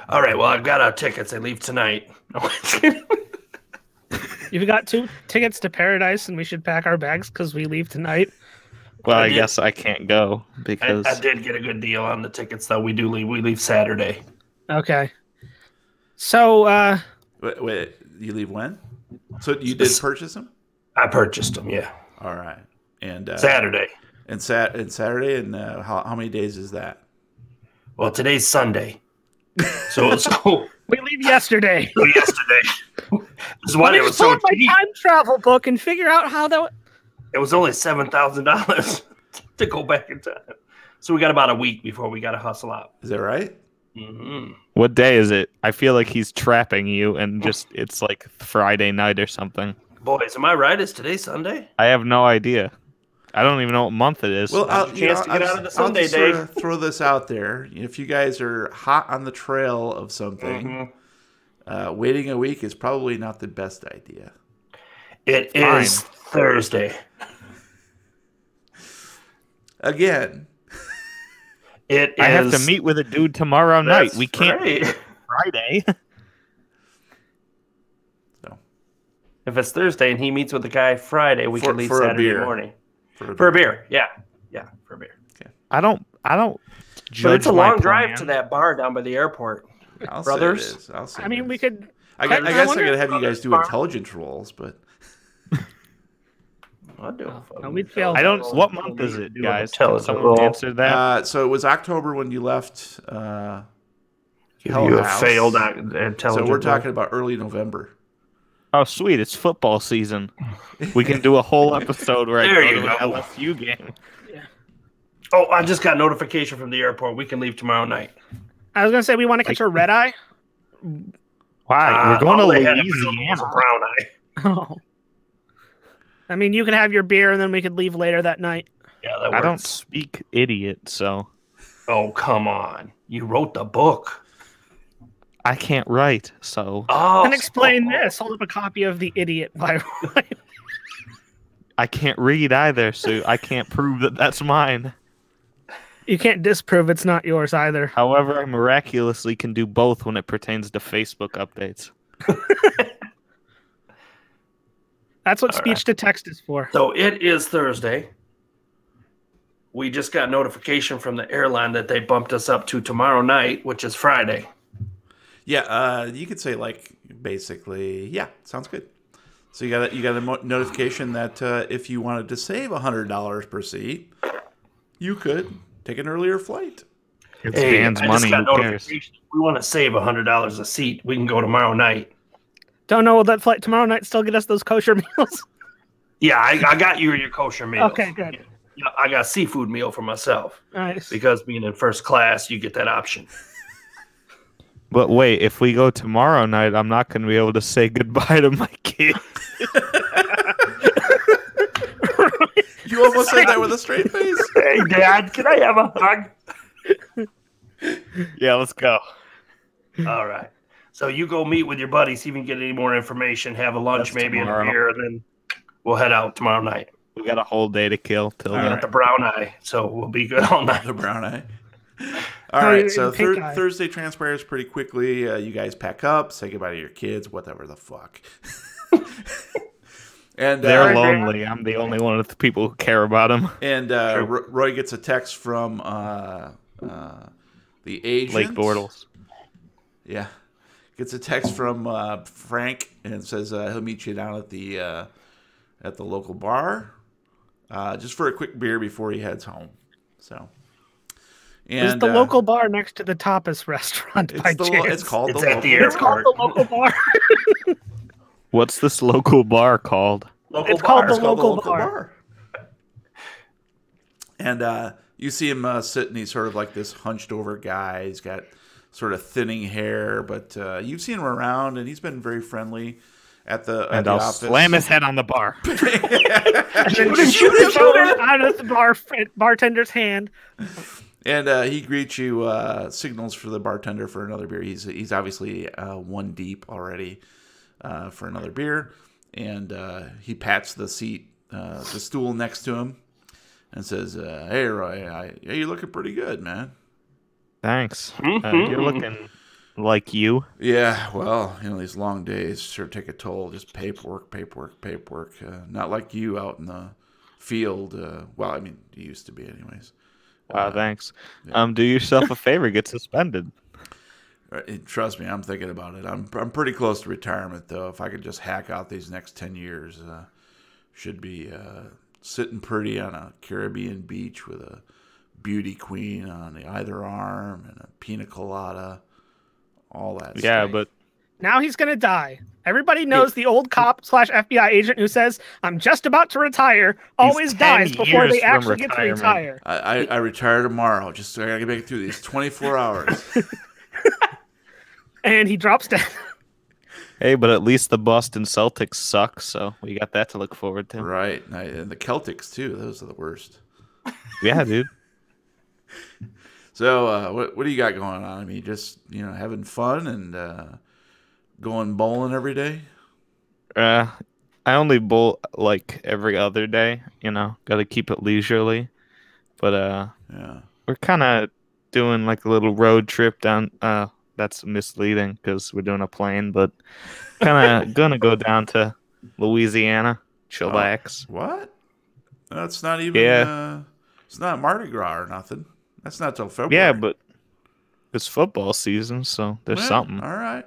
All right, well, I've got our tickets. I leave tonight. You've got 2 tickets to Paradise, and we should pack our bags because we leave tonight. Well, I did- guess I can't go because I did get a good deal on the tickets, though. We do leave. We leave Saturday. Okay. So, Wait, you leave when? So you did purchase them? I purchased them, yeah. All right. And Saturday. and Saturday, and how many days is that? Well, today's Sunday. So we leave yesterday. yesterday. This is why Let it me was pull so up my cheap. time travel book and figure out how that. It was only $7,000 to go back in time. So we got about a week before we got to hustle out. Is that right? Mm-hmm. what day is it? I feel like he's trapping you, and just it's like Friday night or something. Boys, am I right? Is today Sunday? I have no idea. I don't even know what month it is. Well, Now's your chance to get out of the Sunday, just sort Dave. of throw this out there. If you guys are hot on the trail of something, waiting a week is probably not the best idea. It Fine. is Thursday. Again, It is. I have to meet with a dude tomorrow night. That's We can't right. meet Friday. so If it's Thursday and he meets with the guy Friday, we can leave for a Saturday beer. morning. for For a beer. Yeah, for a beer. I don't judge But it's a my long drive plan. to that bar down by the airport. I'll Brothers? Say it is. I'll say I mean, it we is. could. I guess I wonder- gotta have you guys do Brothers intelligence rolls, but I'll do it. No, we'd fail. I don't. What month is it, Do an guys? Can intelligence someone roll. answer that? so it was October when you left. You Hell have House. failed intelligence. So we're talking about early November. Oh, sweet! It's football season. We can do a whole episode where There I you go to an go. LSU game. Oh, I just got notification from the airport. We can leave tomorrow night. I was gonna say we want to catch a red eye. Why? We're going all to they had available was Louisiana. a brown eye. Oh. I mean, you can have your beer and then we could leave later that night. Yeah, that I don't works. speak idiot, so Oh, come on. You wrote the book. I can't write. So Oh, And explain this. Hold up a copy of The Idiot by I can't read either, so I can't prove that that's mine. You can't disprove it's not yours either. However, I miraculously can do both when it pertains to Facebook updates. That's what All speech to text is for. So it is Thursday. We just got notification from the airline that they bumped us up to tomorrow night, which is Friday. Yeah, you could say like basically, yeah, sounds good. So you got a notification that if you wanted to save $100 per seat, you could take an earlier flight. It's Hey, Dan's I just money. got Who cares? notification. If we want to save $100 a seat, we can go tomorrow night. Don't know, will that flight tomorrow night still get us those kosher meals? Yeah, I got you your kosher meal. Okay, good. Yeah, I got a seafood meal for myself Nice. because being in first class, you get that option. But wait, if we go tomorrow night, I'm not going to be able to say goodbye to my kid. You almost said that with a straight face. Hey, Dad, can I have a hug? Yeah, let's go. All right. So you go meet with your buddies, see if you can get any more information, have a lunch, That's maybe tomorrow. and a beer, and then we'll head out tomorrow night. We got a whole day to kill till We then. got the brown eye, so we'll be good all night. The brown eye. All Oh, right, so pink eye. Thursday transpires pretty quickly. You guys pack up, say goodbye to your kids, whatever the fuck. And They're lonely. I'm the only one of the people who care about them. And Roy gets a text from the agent. Lake Bortles. Yeah. Gets a text from Frank and says he'll meet you down at the local bar just for a quick beer before he heads home. So. It's the local bar next to the tapas restaurant by chance. It's called It's the at local the It's called the local bar. What's this local bar called? It's called the local bar. And you see him sitting. He's sort of like this hunched over guy. He's got sort of thinning hair, but you've seen him around, and he's been very friendly at the office. Slam his head on the bar. And then shoot him out of the bartender's hand. And he greets you, signals for the bartender for another beer. He's obviously one deep already for another beer. And he pats the stool next to him and says, hey, Roy, you're looking pretty good, man. Thanks. You're looking like you. Yeah, well, these long days sure take a toll. Just paperwork. Not like you out in the field. Well, I mean, you used to be anyways. Wow, thanks. Yeah. Do yourself a favor. Get suspended. Trust me, I'm thinking about it. I'm pretty close to retirement, though. If I could just hack out these next 10 years, should be sitting pretty on a Caribbean beach with a beauty queen on either arm and a pina colada, all that stuff. Yeah, but Now he's going to die. Everybody knows the old cop / FBI agent who says, I'm just about to retire, always 10 dies before years they from actually get to retirement. retire. I retire tomorrow. Just so I gotta make it through these 24 hours. And he drops dead. hey, but at least the Boston Celtics suck, so we got that to look forward to. Right. And the Celtics, too. Those are the worst. Yeah, dude. So what do you got going on? I mean, just, having fun and going bowling every day? I only bowl like every other day, got to keep it leisurely. But Yeah. we're kind of doing like a little road trip down. That's misleading because we're doing a plane, but kind of gonna go down to Louisiana, chillax. What? That's not even. Yeah. It's not Mardi Gras or nothing. That's not till February. Yeah, but it's football season, so there's Well, something. All right.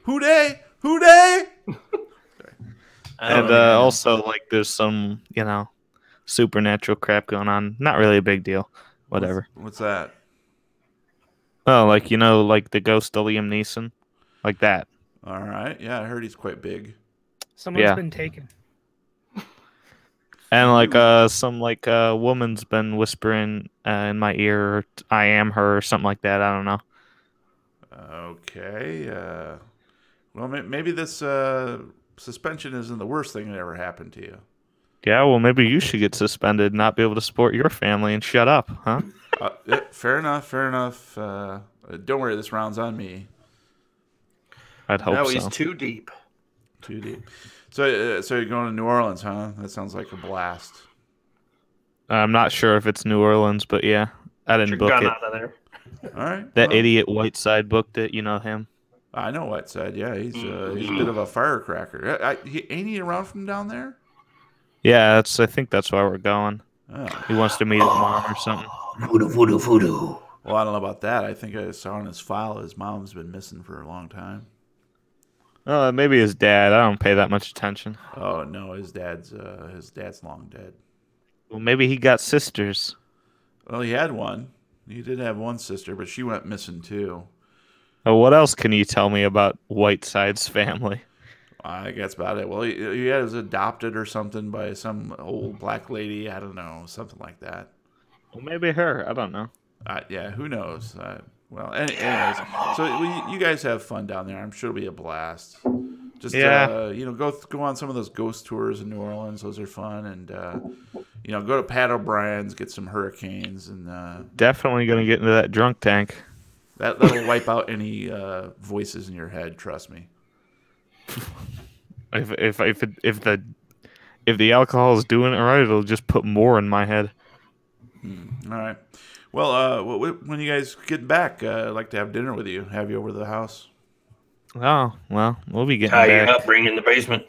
Who day? Who day? And also, like, there's some, supernatural crap going on. Not really a big deal. Whatever. What's that? Oh, like, like the ghost of Liam Neeson? Like that. All right. Yeah, I heard he's quite big. Someone's been taken. And, like, some, like, woman's been whispering in my ear, I am her, or something like that. I don't know. Okay. Well, maybe this suspension isn't the worst thing that ever happened to you. Yeah, well, maybe you should get suspended, not be able to support your family, and shut up, huh? Yeah, fair enough. Don't worry, this round's on me. I'd hope No, so. he's too deep. Too deep. So you're going to New Orleans, huh? That sounds like a blast. I'm not sure if it's New Orleans, but yeah, I didn't book Gone it. out of there. All right. That well, idiot Whiteside booked it. You know him. I know Whiteside. Yeah, he's a bit of a firecracker. Ain't he around from down there? Yeah, I think that's why we're going. Oh. He wants to meet his mom or something. Voodoo. Well, I don't know about that. I think I saw in his file his mom's been missing for a long time. Oh, maybe his dad. I don't pay that much attention. Oh no, his dad's long dead. Well, maybe he got sisters. Well, he had one. He did have one sister, but she went missing too. Oh, what else can you tell me about Whiteside's family? I guess about it. Well, he was adopted or something by some old black lady. I don't know, something like that. Well, maybe her. I don't know. Yeah, who knows? Well, anyways, so you guys have fun down there. I'm sure it'll be a blast. Just go on some of those ghost tours in New Orleans. Those are fun, and go to Pat O'Brien's, get some hurricanes, and Definitely gonna get into that drunk tank. That'll wipe out any voices in your head. Trust me. If the alcohol is doing it right, it'll just put more in my head. All right. Well, when you guys get back, I'd like to have dinner with you. Have you over to the house? Oh, well, we'll be getting Tie you back. up, bring you in the basement.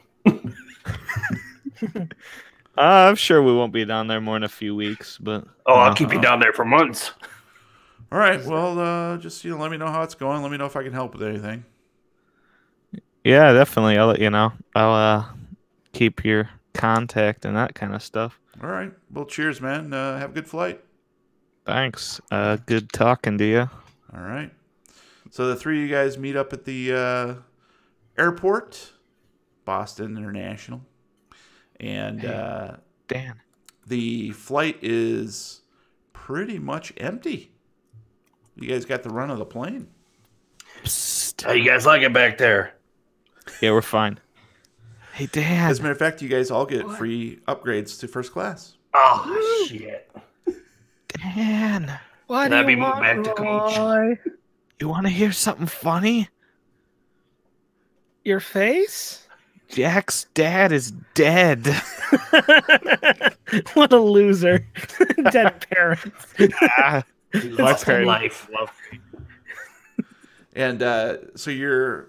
I'm sure we won't be down there more than a few weeks, but Oh, I'll keep you down there for months. All right. Well, just let me know how it's going. Let me know if I can help with anything. yeah, definitely. I'll let you know. I'll keep your contact and that kind of stuff. All right. Well, cheers, man. Have a good flight. Thanks. Good talking to you. All right. So the three of you guys meet up at the airport, Boston International, and Dan. the flight is pretty much empty. You guys got the run of the plane. Psst. How you guys like it back there? Yeah, we're fine. Hey, Dan. As a matter of fact, you guys all get free upgrades to first class. Oh, shit. Dan. Why Can do I you be moved want back to Coach? Roy? You want to hear something funny? Your face? Jack's dad is dead. What a loser. Dead parents. Ah, my Lost in parents life. love me. And so your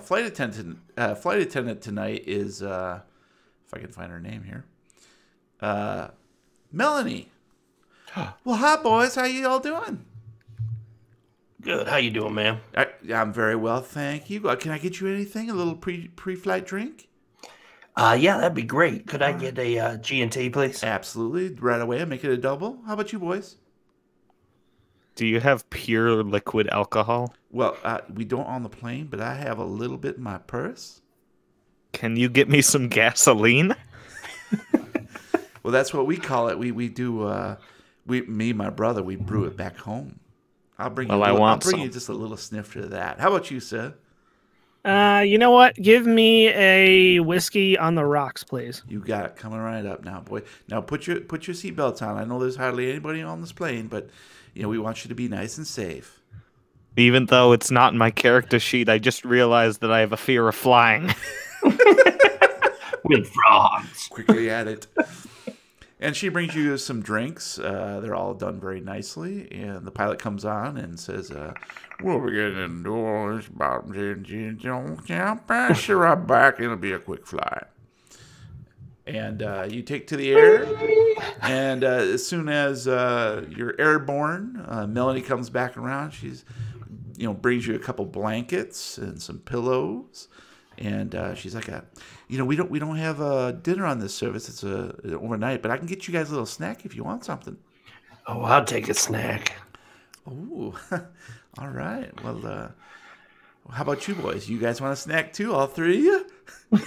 flight attendant tonight is, if I can find her name here, Melanie. Well, hi, boys. How you all doing? Good. How you doing, ma'am? I'm very well, thank you. Can I get you anything? A little pre-flight drink? Yeah, that'd be great. Could I get a G&T, please? Absolutely. Right away. I'll make it a double. How about you, boys? Do you have pure liquid alcohol? Well, we don't on the plane, but I have a little bit in my purse. Can you get me some gasoline? Well, that's what we call it. We do. Me and my brother, we brew it back home. I'll bring you. Well, I'll bring some. you just a little snifter of that. How about you, sir? You know what? Give me a whiskey on the rocks, please. You got it coming right up now, boy. Now put your seatbelts on. I know there's hardly anybody on this plane, but we want you to be nice and safe. Even though it's not in my character sheet, I just realized that I have a fear of flying. With frogs. Quickly at it. And she brings you some drinks. They're all done very nicely. And the pilot comes on and says, we'll be getting indoors about 10 pass you right back. It'll be a quick flight. And you take to the air. And as soon as you're airborne, Melanie comes back around. She's, brings you a couple blankets and some pillows. And she's like, we don't have dinner on this service. It's overnight, but I can get you guys a little snack if you want something. Oh, I'll take a snack. Ooh, all right. Well, how about you boys? You guys want a snack too, all three of you?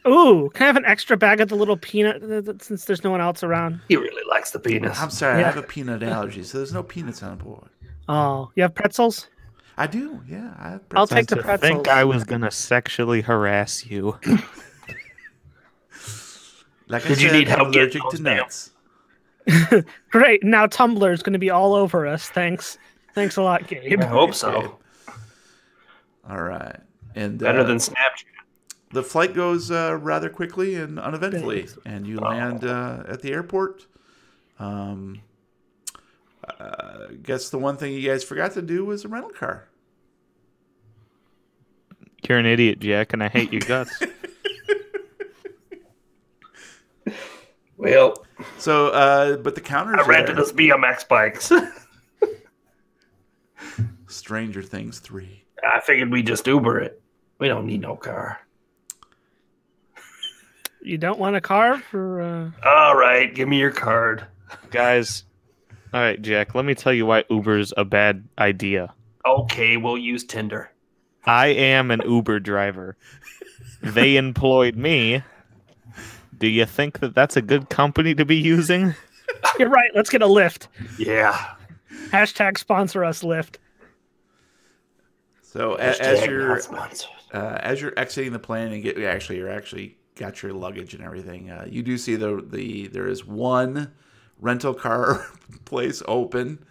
Ooh, can I have an extra bag of the little peanut since there's no one else around? He really likes the penis. I'm sorry, Yeah. I have a peanut allergy, so there's no peanuts on board. Oh, you have pretzels? I do, yeah. I have I'll pretzels. take the To pretzels. think I was gonna sexually harass you. Like I Did you said, need I'm help getting allergic to those down? nuts. Great. Now Tumblr's going to be all over us. Thanks. Thanks a lot, Gabe. I hope so. All right. And Better than Snapchat. the flight goes rather quickly and uneventfully, Thanks. and you land at the airport. Guess the one thing you guys forgot to do was a rental car. You're an idiot, Jack, and I hate your guts. Well, So, but the counters I rented us BMX bikes. Stranger Things 3. I figured we just Uber it. We don't need no car. You don't want a car for... All right, give me your card. Guys, all right, Jack, let me tell you why Uber's a bad idea. Okay, we'll use Tinder. I am an Uber driver. They employed me. Do you think that that's a good company to be using? You're right. Let's get a Lyft. Yeah. Hashtag sponsor us, Lyft. So Hashtag not as you're exiting the plane and you're actually got your luggage and everything, you do see there is one rental car place open,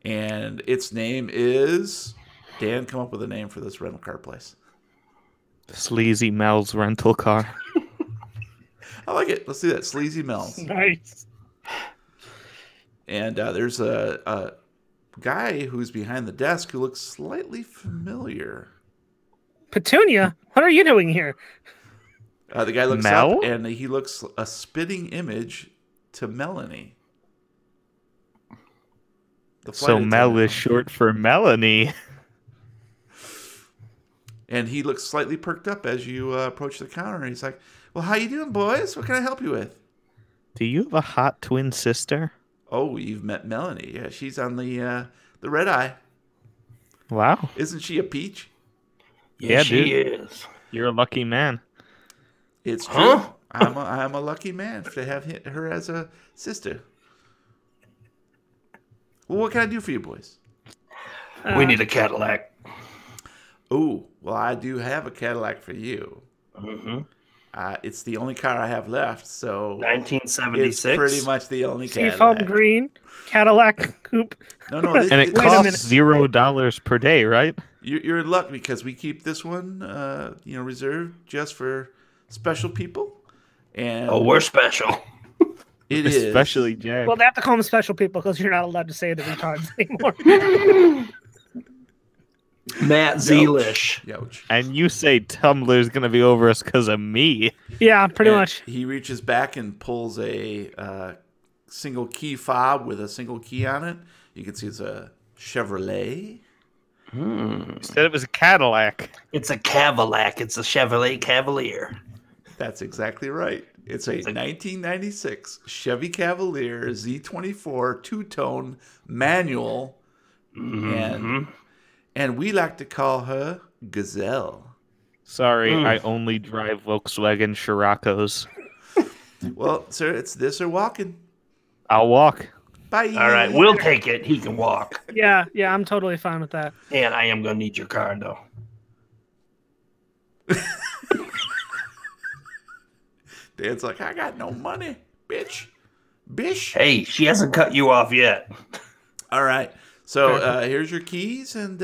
And its name is... Dan, come up with a name for this rental car place. Sleazy Mel's rental car. I like it. Let's do that. Sleazy Mel's. Nice. And there's a guy who's behind the desk who looks slightly familiar. Petunia, what are you doing here? The guy looks Mel? up, and he looks a spitting image to Melanie. The flight So Mel attendant. is short for Melanie. And he looks slightly perked up as you approach the counter. And he's like, well, how you doing, boys? What can I help you with? Do you have a hot twin sister? Oh, you've met Melanie. Yeah, she's on the red eye. Wow. Isn't she a peach? Yeah, she dude. is. You're a lucky man. It's true. Huh? I'm a lucky man to have her as a sister. Well, what can I do for you, boys? We need a Cadillac. Oh, well, I do have a Cadillac for you. Mm-hmm. It's the only car I have left, so 1976. it's pretty much the only Seafoam Cadillac. green Cadillac coupe. No, this, And it Wait a minute. costs $0 per day, right? you're in luck because we keep this one, reserved just for special people. And Oh, we're special. it is Especially Jack. Well, they have to call them special people because you're not allowed to say the retards anymore. Matt Zealish. Youch. And you say Tumblr's going to be over us because of me. Yeah, pretty And much. He reaches back and pulls a single key fob with a single key on it. You can see it's a Chevrolet. You said it was a Cadillac. It's a Cadillac. It's a Chevrolet Cavalier. That's exactly right. It's a 1996 Chevy Cavalier Z24 two-tone manual, and we like to call her Gazelle. Sorry, I only drive Volkswagen Scirocco's. Well, sir, it's this or walking. I'll walk. Bye. All right, we'll take it. He can walk. Yeah, I'm totally fine with that. And I am going to need your car, though. Dan's like, I got no money, bitch. Bish. Hey, she hasn't cut you off yet. All right. So here's your keys, and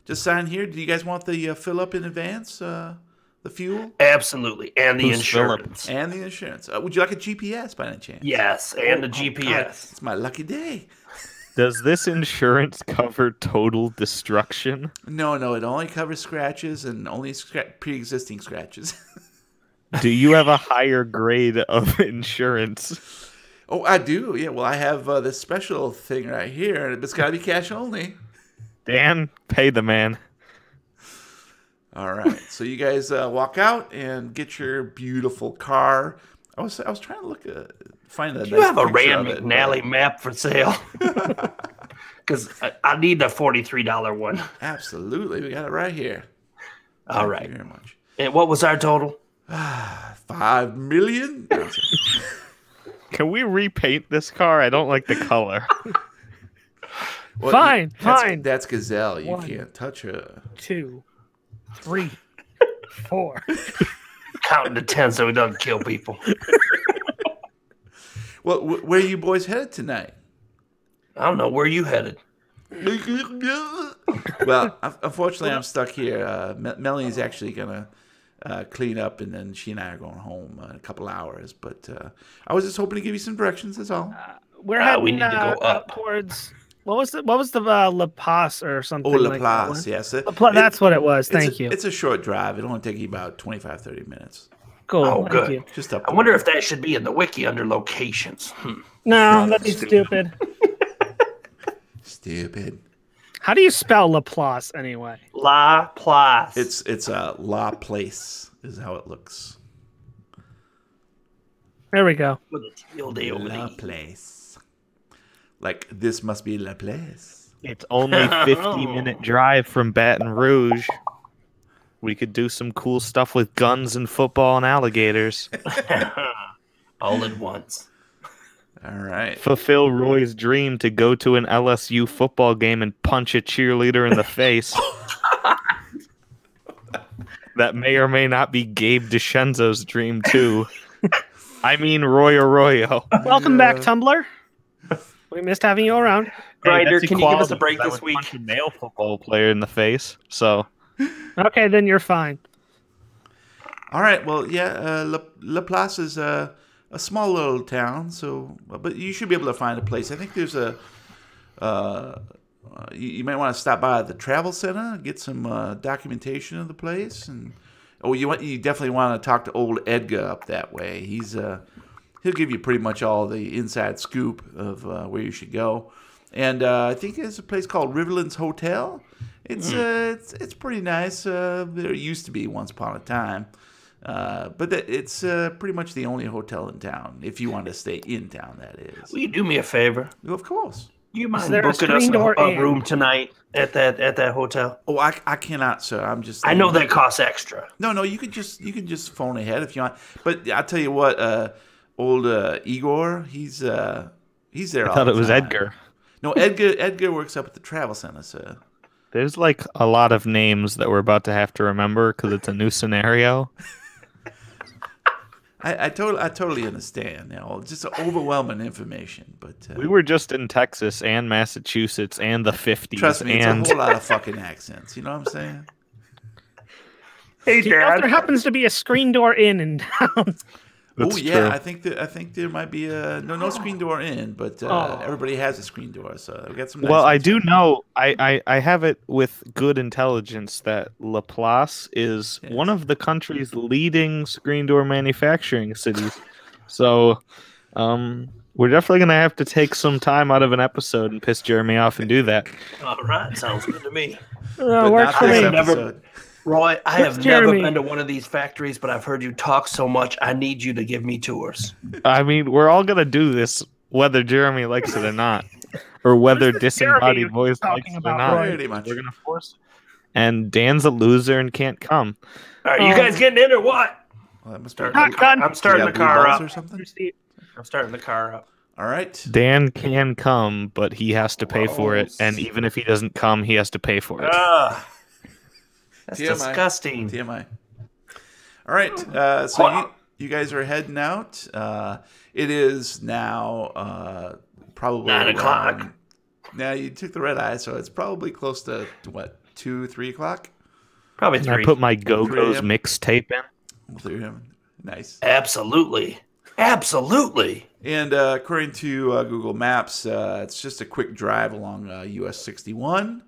just sign here. Do you guys want the fill up in advance? The fuel Absolutely. And the Who's insurance. and the insurance. Would you like a GPS by any chance? Yes, and the God, GPS. it's my lucky day. Does this insurance cover total destruction? No, it only covers scratches and only pre-existing scratches. Do you have a higher grade of insurance? Oh, I do. Yeah, well, I have this special thing right here, and it's got to be cash only. Dan, pay the man. All right. So you guys walk out and get your beautiful car. I was trying to look find a. Do you have a picture Rand of it, McNally map for sale? Because I need the $43 one. Absolutely, we got it right here. All Thank right. you very much. And what was our total? 5 million. Can we repaint this car? I don't like the color. Well, Fine. That's Gazelle. You 1, can't touch her. 2, 3, 4. Counting to 10 so he doesn't kill people. Well, where are you boys headed tonight? I don't know. Where are you headed? Well, unfortunately, I'm stuck here. Melanie's actually gonna clean up, and then she and I are going home in a couple hours. But I was just hoping to give you some directions. That's all. We're heading we need to go up. towards what was the La Paz or something? Oh, La like that Place, one? yes. That's what it was. Thank you. It's a short drive. It'll only take you about 25-30 minutes. Cool. Oh, Thank good. you. Just up. I wonder if that should be in the wiki under locations. No, that'd be stupid. Stupid. How do you spell Laplace anyway? La Place. It's a La Place is how it looks. There we go. with a tilde over La the Place. Like this must be La Place. It's only 50-minute drive from Baton Rouge. We could do some cool stuff with guns and football and alligators. all at once. All right. Fulfill Roy's dream to go to an LSU football game and punch a cheerleader in the face. That may or may not be Gabe DeScenzo's dream, too. I mean Roy Arroyo. Welcome back, Tumblr. We missed having you around. Grinder, that's can you give us a equality, break 'cause I this would week? punch a male football player in the face. So Okay, then you're fine. All right. Well, yeah. La Place is a small little town, so but you should be able to find a place. I think there's a. You might want to stop by the travel center, get some documentation of the place, and you definitely want to talk to old Edgar up that way. He'll give you pretty much all the inside scoop of where you should go. And I think there's a place called Riverlands Hotel. It's pretty nice. There used to be once upon a time, but it's pretty much the only hotel in town. If you want to stay in town, that is. Will you do me a favor? Of course. You mind there a booking us screen door a in? room tonight at that hotel? Oh, I cannot, sir. I'm just. I know that costs extra. No. You can just phone ahead if you want. But I'll tell you what. Old Igor, he's there. I thought it was Edgar. No, Edgar works up at the travel center, sir. There's like a lot of names that we're about to have to remember because it's a new scenario. I totally understand. Just overwhelming information. But We were just in Texas and Massachusetts and the 50s. trust me, and it's a whole lot of fucking accents. You know what I'm saying? Hey, Do you know if Dad. there happens to be a screen door in town? Oh yeah, true. I think there might be no screen door in, but everybody has a screen door, so we got some. Nice Well, I ones. do know, I have it with good intelligence that Laplace is one of the country's leading screen door manufacturing cities. So, we're definitely going to have to take some time out of an episode and piss Jeremy off and do that. All right, sounds good to me. But Works not for this me. episode. Roy, I have Jeremy. never been to one of these factories, but I've heard you talk so much. I need you to give me tours. I mean, we're all going to do this whether Jeremy likes it or not, or whether What is this disembodied Jeremy voice talking likes it or about, not. Roy? Pretty much. We're going to force it. And Dan's a loser and can't come. All right, you guys getting in or what? Well, that must be. Not done. I'm starting You the got blue car balls up. or something. I'm starting the car up. All right. Dan can come, but he has to pay for it. And even if he doesn't come, he has to pay for it. Ugh. That's TMI. disgusting. TMI. All right. So you guys are heading out. It is now probably 9 o'clock. around- Now you took the red eye, so it's probably close to what, 2, 3 o'clock. Probably Can I 3. put my Go-Go's 3 mixtape in? 3 a.m. Nice. Absolutely. Absolutely. And according to Google Maps, it's just a quick drive along US 61.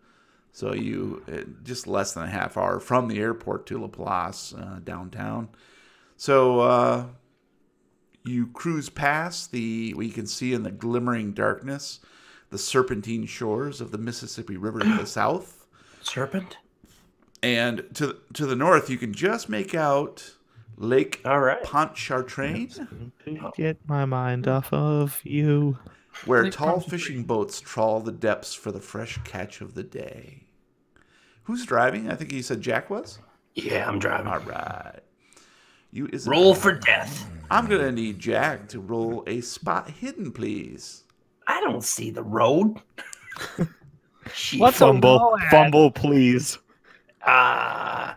So you just less than a half hour from the airport to Laplace downtown. So you cruise past what you can see in the glimmering darkness, the serpentine shores of the Mississippi River to the south. Serpent? And to the north, you can just make out Lake All right. Pontchartrain, To get my mind off of you. where tall fishing boats trawl the depths for the fresh catch of the day. Who's driving? I think you said Jack was. Yeah, I'm driving. All right. Roll for death. I'm gonna need Jack to roll a spot hidden, please. I don't see the road. She What's a Fumble, roll at? fumble, please. I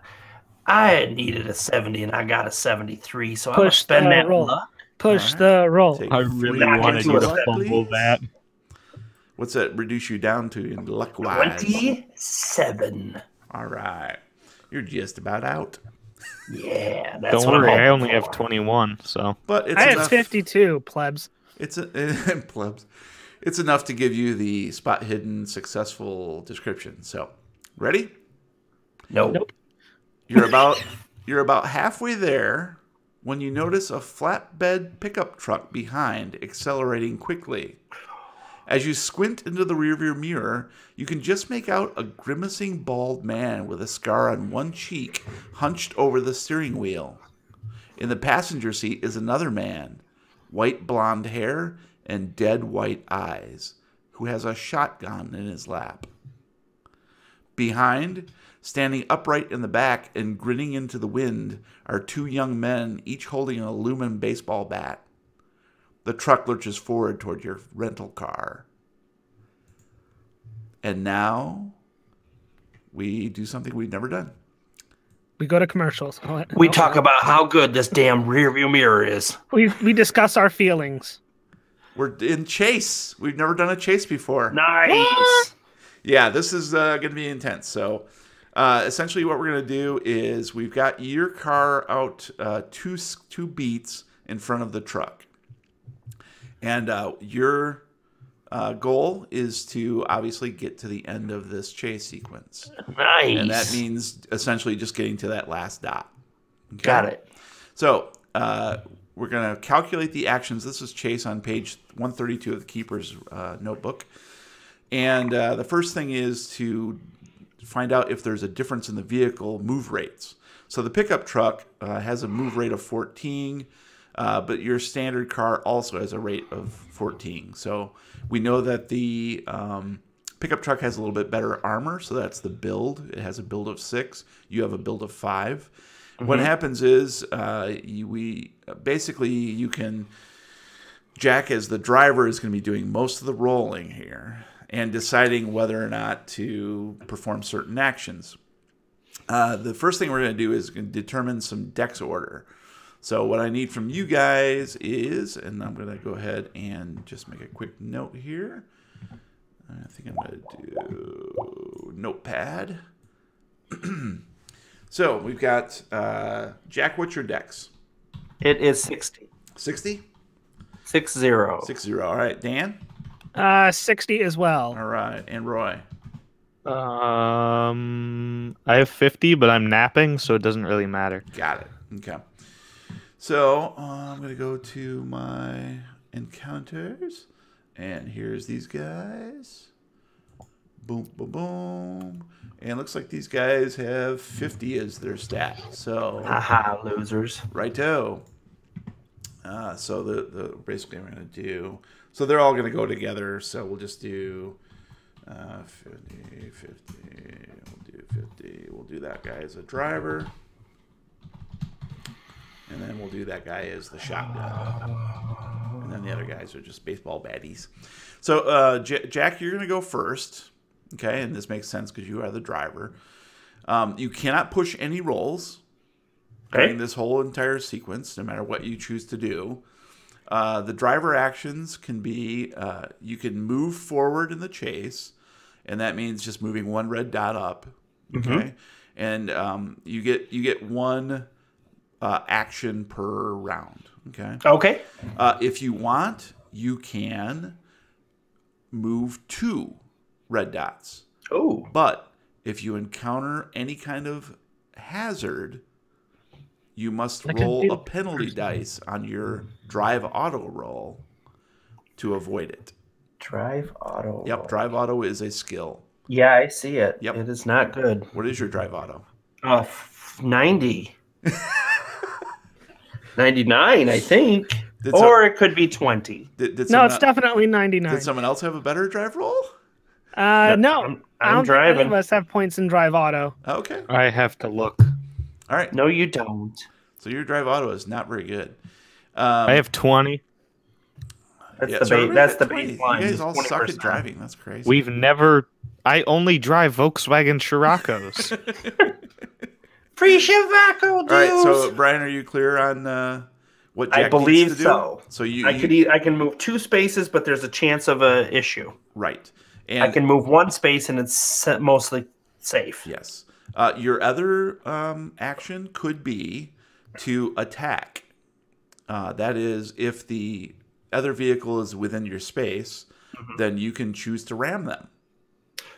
had needed a 70 and I got a 73, so I'm gonna Push spend the that roll. luck. Push Alright. the roll. Take I 3 really Back wanted into you a to set, fumble please. that. What's that reduce you down to in luck-wise? 27. All right. You're just about out. Yeah, that's Don't what worry, I'm I only hoping have for. 21, so. But it's I had enough. 52 plebs. It's plebs. It's enough to give you the spot hidden successful description. So, ready? Nope. You're about halfway there when you notice a flatbed pickup truck behind accelerating quickly. As you squint into the rearview mirror, you can just make out a grimacing bald man with a scar on one cheek hunched over the steering wheel. In the passenger seat is another man, white blonde hair and dead white eyes, who has a shotgun in his lap. Behind, standing upright in the back and grinning into the wind, are 2 young men, each holding an aluminum baseball bat. The truck lurches forward toward your rental car. And now, we do something we've never done. We go to commercials. We talk about how good this damn rearview mirror is. We discuss our feelings. We're in chase. We've never done a chase before. Nice. Yeah, this is going to be intense. So, essentially, what we're going to do is we've got your car out two beats in front of the truck, and your goal is to obviously get to the end of this chase sequence. Nice. And that means essentially just getting to that last dot. Okay? Got it. So, we're going to calculate the actions. This is Chase on page 132 of the Keeper's notebook. And the first thing is to find out if there's a difference in the vehicle move rates. So the pickup truck has a move rate of 14, but your standard car also has a rate of 14. So we know that the pickup truck has a little bit better armor, so that's the build. It has a build of 6. You have a build of 5. What happens is you can, Jack as the driver is going to be doing most of the rolling here and deciding whether or not to perform certain actions. The first thing we're going to do is determine some dex order. So what I need from you guys is, and I'm going to go ahead and just make a quick note here. I think I'm going to do Notepad. So we've got Jack. What's your dex? It is 60. 60? 60. 60. All right, Dan. 60 as well. All right, and Roy. I have 50, but I'm napping, so it doesn't really matter. Got it. Okay. So I'm gonna go to my encounters, and here's these guys. Boom, boom, boom. And it looks like these guys have 50 as their stat. So, haha, losers. Righto. So the basically we're going to do, so they're all going to go together. So we'll just do 50, 50. We'll do 50. We'll do that guy as a driver. And then we'll do that guy as the shotgun. And then the other guys are just baseball baddies. So, Jack, you're going to go first. Okay, and this makes sense because you are the driver. You cannot push any rolls during this whole entire sequence, no matter what you choose to do. The driver actions can be, you can move forward in the chase, and that means just moving one red dot up. Okay, and you get one action per round. Okay. If you want, you can move 2 red dots. Oh. But if you encounter any kind of hazard, you must roll a penalty dice on your drive auto roll to avoid it. Drive auto. Yep, drive auto is a skill. Yeah, I see it. Yep. It is not good. What is your drive auto? 90. 99, I think. Or it could be 20. No, it's definitely 99. Did someone else have a better drive roll? No, I'm I don't driving. think any of us have points in drive auto. Okay. I have to look. All right. No, you don't. So your drive auto is not very good. I have 20. That's the baseline. You guys all 20%. suck at driving. That's crazy. We've never. I only drive Volkswagen Scirocco's. Free Chivacco, dude. All right. So Brian, are you clear on what Jack I believe needs to do? so. So I can move 2 spaces, but there's a chance of a issue. Right. And I can move 1 space, and it's mostly safe. Yes. Your other action could be to attack. That is, if the other vehicle is within your space, then you can choose to ram them.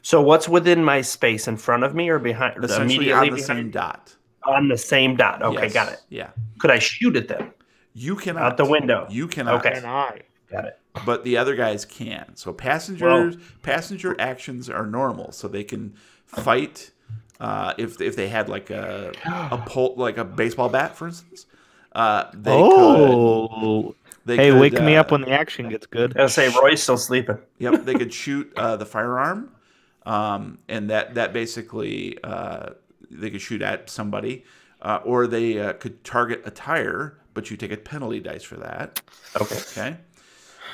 So what's within my space, in front of me or behind? Essentially Immediately on the same dot. On the same dot. Okay, Yes. got it. Yeah. Could I shoot it then? You cannot. Out the window. You cannot. Okay. And I. Got it. But the other guys can. So passenger actions are normal, so they can fight. If they had like a pole, like a baseball bat, for instance, they could. Hey, wake me up when the action gets good. I was say Roy's still sleeping. Yep, they could shoot the firearm, and that basically they could shoot at somebody, or they could target a tire, but you take a penalty dice for that. Okay.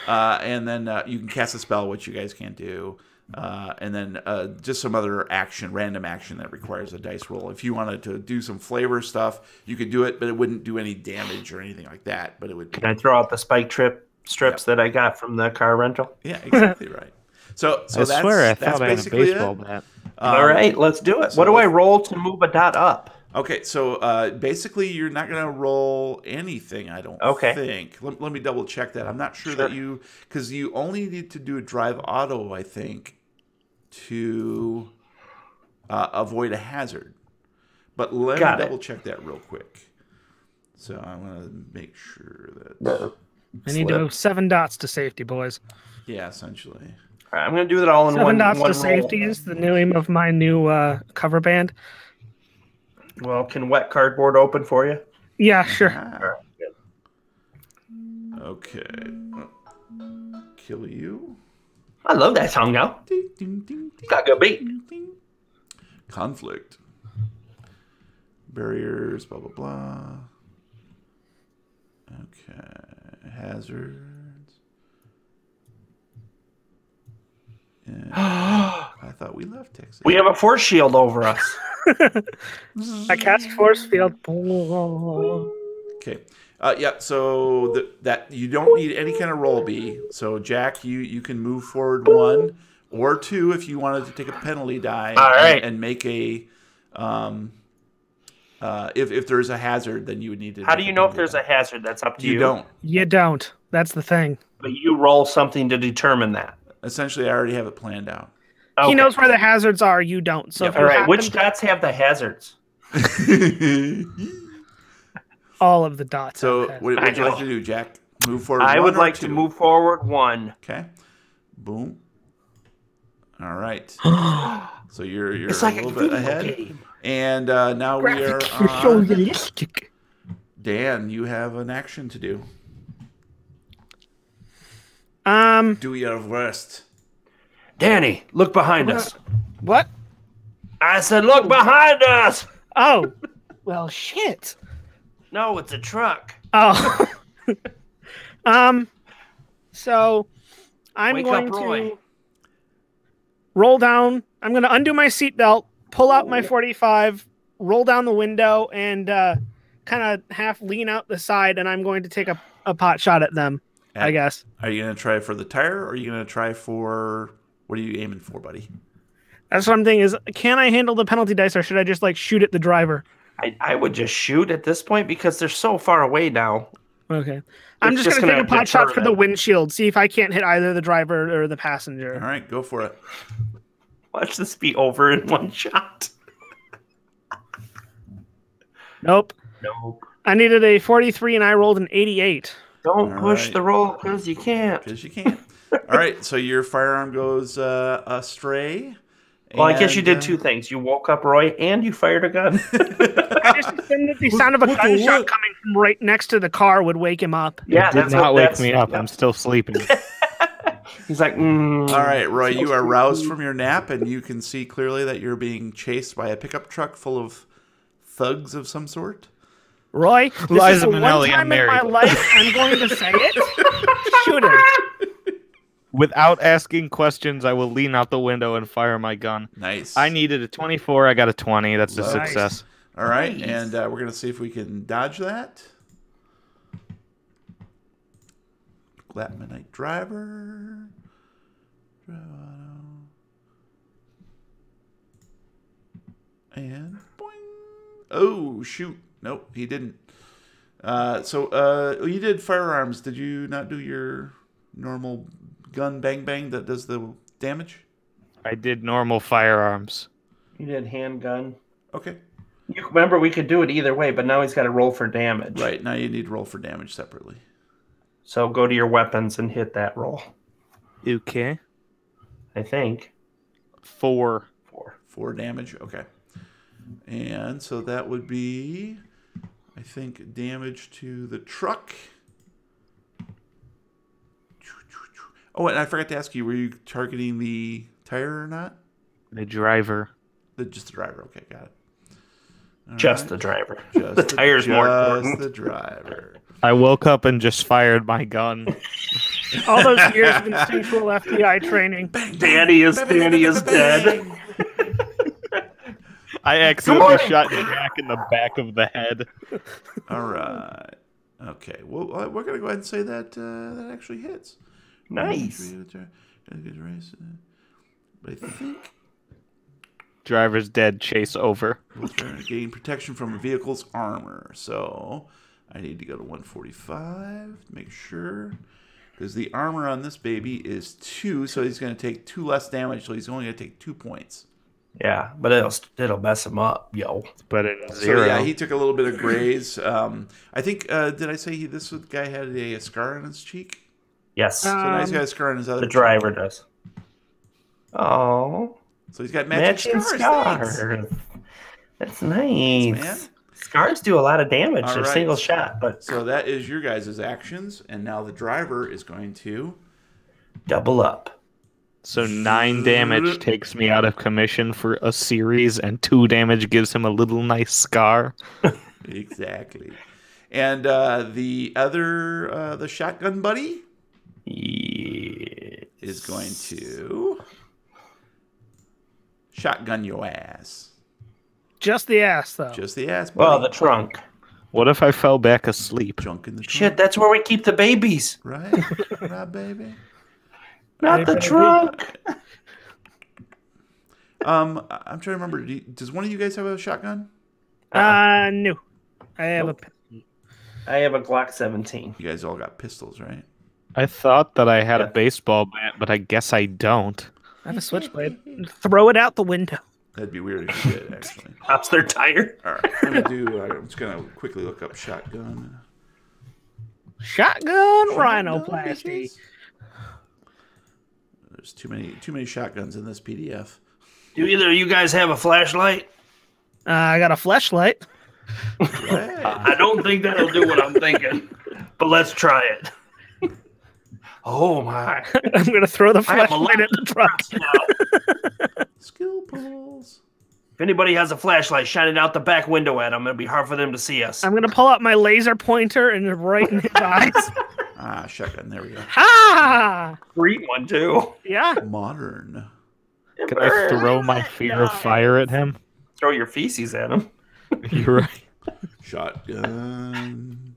And then you can cast a spell, which you guys can't do. And then just some other random action that requires a dice roll. If you wanted to do some flavor stuff, you could do it, but it wouldn't do any damage or anything like that. But it would. Can I throw out the spike trip strips that I got from the car rental. Yeah, exactly right. So I that's, swear I that's thought I had a basically baseball it. bat. All right, let's do it. so What do I let's- roll to move a dot up? Okay, so basically you're not going to roll anything, I don't think. Let me double check that. I'm not sure that you, because you only need to do a drive auto, I think, to avoid a hazard. But let me double check that real quick. So I want to make sure that... I need to move 7 dots to safety, boys. Yeah, essentially. All right, I'm going to do that all in 7 one dots one to roll. safety is the name of my new cover band. Well, can wet cardboard open for you? Yeah, sure. Ah. Okay. Kill you. I love that song now. Ding, ding, ding, ding, Got a good beat. ding, ding. Conflict. Barriers, blah, blah, blah. Okay. Hazards. And I thought we left Texas. We have a force shield over us. I cast force field. Okay. Yeah, so that you don't need any kind of roll B. So Jack, you can move forward 1 or 2 if you wanted to take a penalty die. All right. And make a if there's a hazard, then you would need to. How do you know if there's a hazard? That's up to you. You don't. You don't. That's the thing. But you roll something to determine that. Essentially, I already have it planned out. Okay. He knows where the hazards are. You don't. So if All you right, happen which to- dots have the hazards? all of the dots. So have what hazards. would you like to do, Jack? Move forward. I 1 would or like 2? to move forward 1. Okay. Boom. All right. So you're It's a like little a bit video ahead. game. And now we are Graphics are so on. realistic. Dan, you have an action to do. Do your worst. Danny, look behind us. What? I said, look behind us. Oh, well, shit. No, it's a truck. Oh. So I'm Wake going up, Roy. to roll down. I'm going to undo my seatbelt, pull out my 45, roll down the window, and kind of half lean out the side, and I'm going to take a pot shot at them, I guess. Are you going to try for the tire, or are you going to try for... What are you aiming for, buddy? That's what I'm thinking is, can I handle the penalty dice, or should I just, like, shoot at the driver? I would just shoot at this point because they're so far away now. Okay. I'm It's just just going to gonna take a pot shot deter for the them. windshield, see if I can't hit either the driver or the passenger. All right, go for it. Watch this be over in one shot. Nope. Nope. I needed a 43, and I rolled an 88. Don't All push right. the roll because you can't. Because you can't. All right, so your firearm goes astray. Well, I guess you did and, 2 things. You woke up Roy and you fired a gun. I just assumed that the sound of a what the gunshot what? coming from right next to the car would wake him up. Yeah, Did that's not what, wake that's, me up. yeah. I'm still sleeping. He's like, All right, Roy, you are roused from your nap, and you can see clearly that you're being chased by a pickup truck full of thugs of some sort. Roy, this Liza is the one Minnelli, time I'm in my married. life I'm going to say it. Shoot him. Without asking questions, I will lean out the window and fire my gun. Nice. I needed a 24. I got a 20. That's a Nice. success. All right, Nice. and we're going to see if we can dodge that. Glatmanite driver. And boing. Oh, shoot. Nope, he didn't. So you did firearms. Did you not do your normal gun bang bang that does the damage? I did normal firearms. you did handgun. Okay. You remember we could do it either way, but now he's got to roll for damage. Right, now you need to roll for damage separately. So go to your weapons and hit that roll. Okay. I think. 4. 4 damage, okay. And so that would be, I think, damage to the truck. Oh, and I forgot to ask you, were you targeting the tire or not? The driver. Just the driver, okay, got it. All Just right. the driver. Just the tire's more important. Just the driver. I woke up and just fired my gun. All those years of instinctual FBI training. Danny is dead. I accidentally shot Jack in the back of the head. All right. Okay, well, we're going to go ahead and say that that actually hits. Nice. But I think Driver's dead. Chase over. we'll try to gain protection from a vehicle's armor. So I need to go to 145 to make sure. Because the armor on this baby is 2, so he's going to take 2 less damage, so he's only going to take 2 points. Yeah, but it'll mess him up, yo. But it's So 0. yeah, he took a little bit of graze. I think, did I say this guy had a scar on his cheek? Yes, So now he's got a scar on his other the cheek. driver does. Oh, So he's got matching scars. Thanks. That's nice. man. Scars do a lot of damage. All They're right. single shot, but So that is your guys' actions, and now the driver is going to... double up. So 9 damage takes me out of commission for a series, and 2 damage gives him a little nice scar. Exactly. And the other, the shotgun buddy is going to shotgun your ass. Just the ass, though. Just the ass, buddy. Well, the trunk. What if I fell back asleep? Junk in the trunk. Shit, that's where we keep the babies. Right? Right, baby? Not the trunk. I'm trying to remember. Does one of you guys have a shotgun? No. I have I have a Glock 17. You guys all got pistols, right? I thought that I had a baseball bat, but I guess I don't. I have a switchblade. Throw it out the window. That'd be weird if you did, actually. Pops their tire. All right, I'm just gonna quickly look up shotgun. Shotgun rhinoplasty. There's too many shotguns in this PDF. Do either of you guys have a flashlight? I got a flashlight. Right. I don't think that'll do what I'm thinking, but let's try it. Oh my! I'm gonna throw the I have a flashlight at the truck. Now, Skill pulls. if anybody has a flashlight, shine it out the back window at them. It'll be hard for them to see us. I'm gonna pull out my laser pointer and right in his eyes. Ah, shotgun. There we go. Ha! Great one too. Yeah. Modern. Can I throw my fear of fire at him? Throw your feces at them. You're right. Shotgun.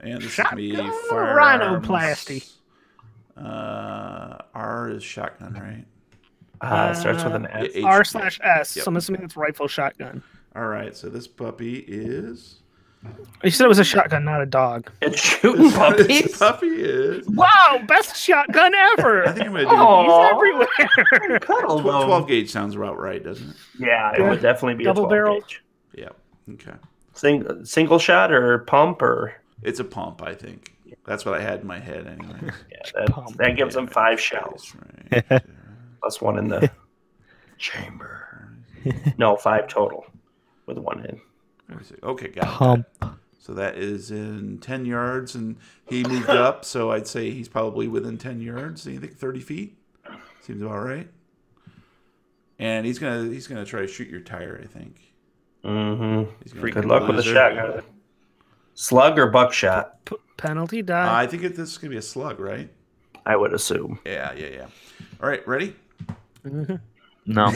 And this Shotgun is me. Firearms. rhinoplasty. R is shotgun, right? It starts with an S. Yeah, R/S. Yep. So I'm assuming it's rifle shotgun. All right, so this puppy is. You said it was a shotgun, not a dog. It's shooting This puppies. puppy is. Wow, best shotgun ever. I think I'm gonna do. Oh, He's everywhere. cuddle 12 gauge sounds about right, doesn't it? Yeah, it would definitely be Double a 12 barrel. gauge. Yeah. Okay. Single shot or pump or It's a pump, I think. That's what I had in my head, anyway. yeah, that gives them 5 shells Right. plus 1 in the chamber. No, 5 total with 1 in. Okay, got Pump. it. So that is in 10 yards, and he moved up, so I'd say he's probably within 10 yards. You think 30 feet? Seems about right. And he's gonna try to shoot your tire, I think. Mm-hmm. He's Good luck with the shotgun. Slug or buckshot? Penalty die. I think this is gonna be a slug, right? I would assume. Yeah. All right, ready? No.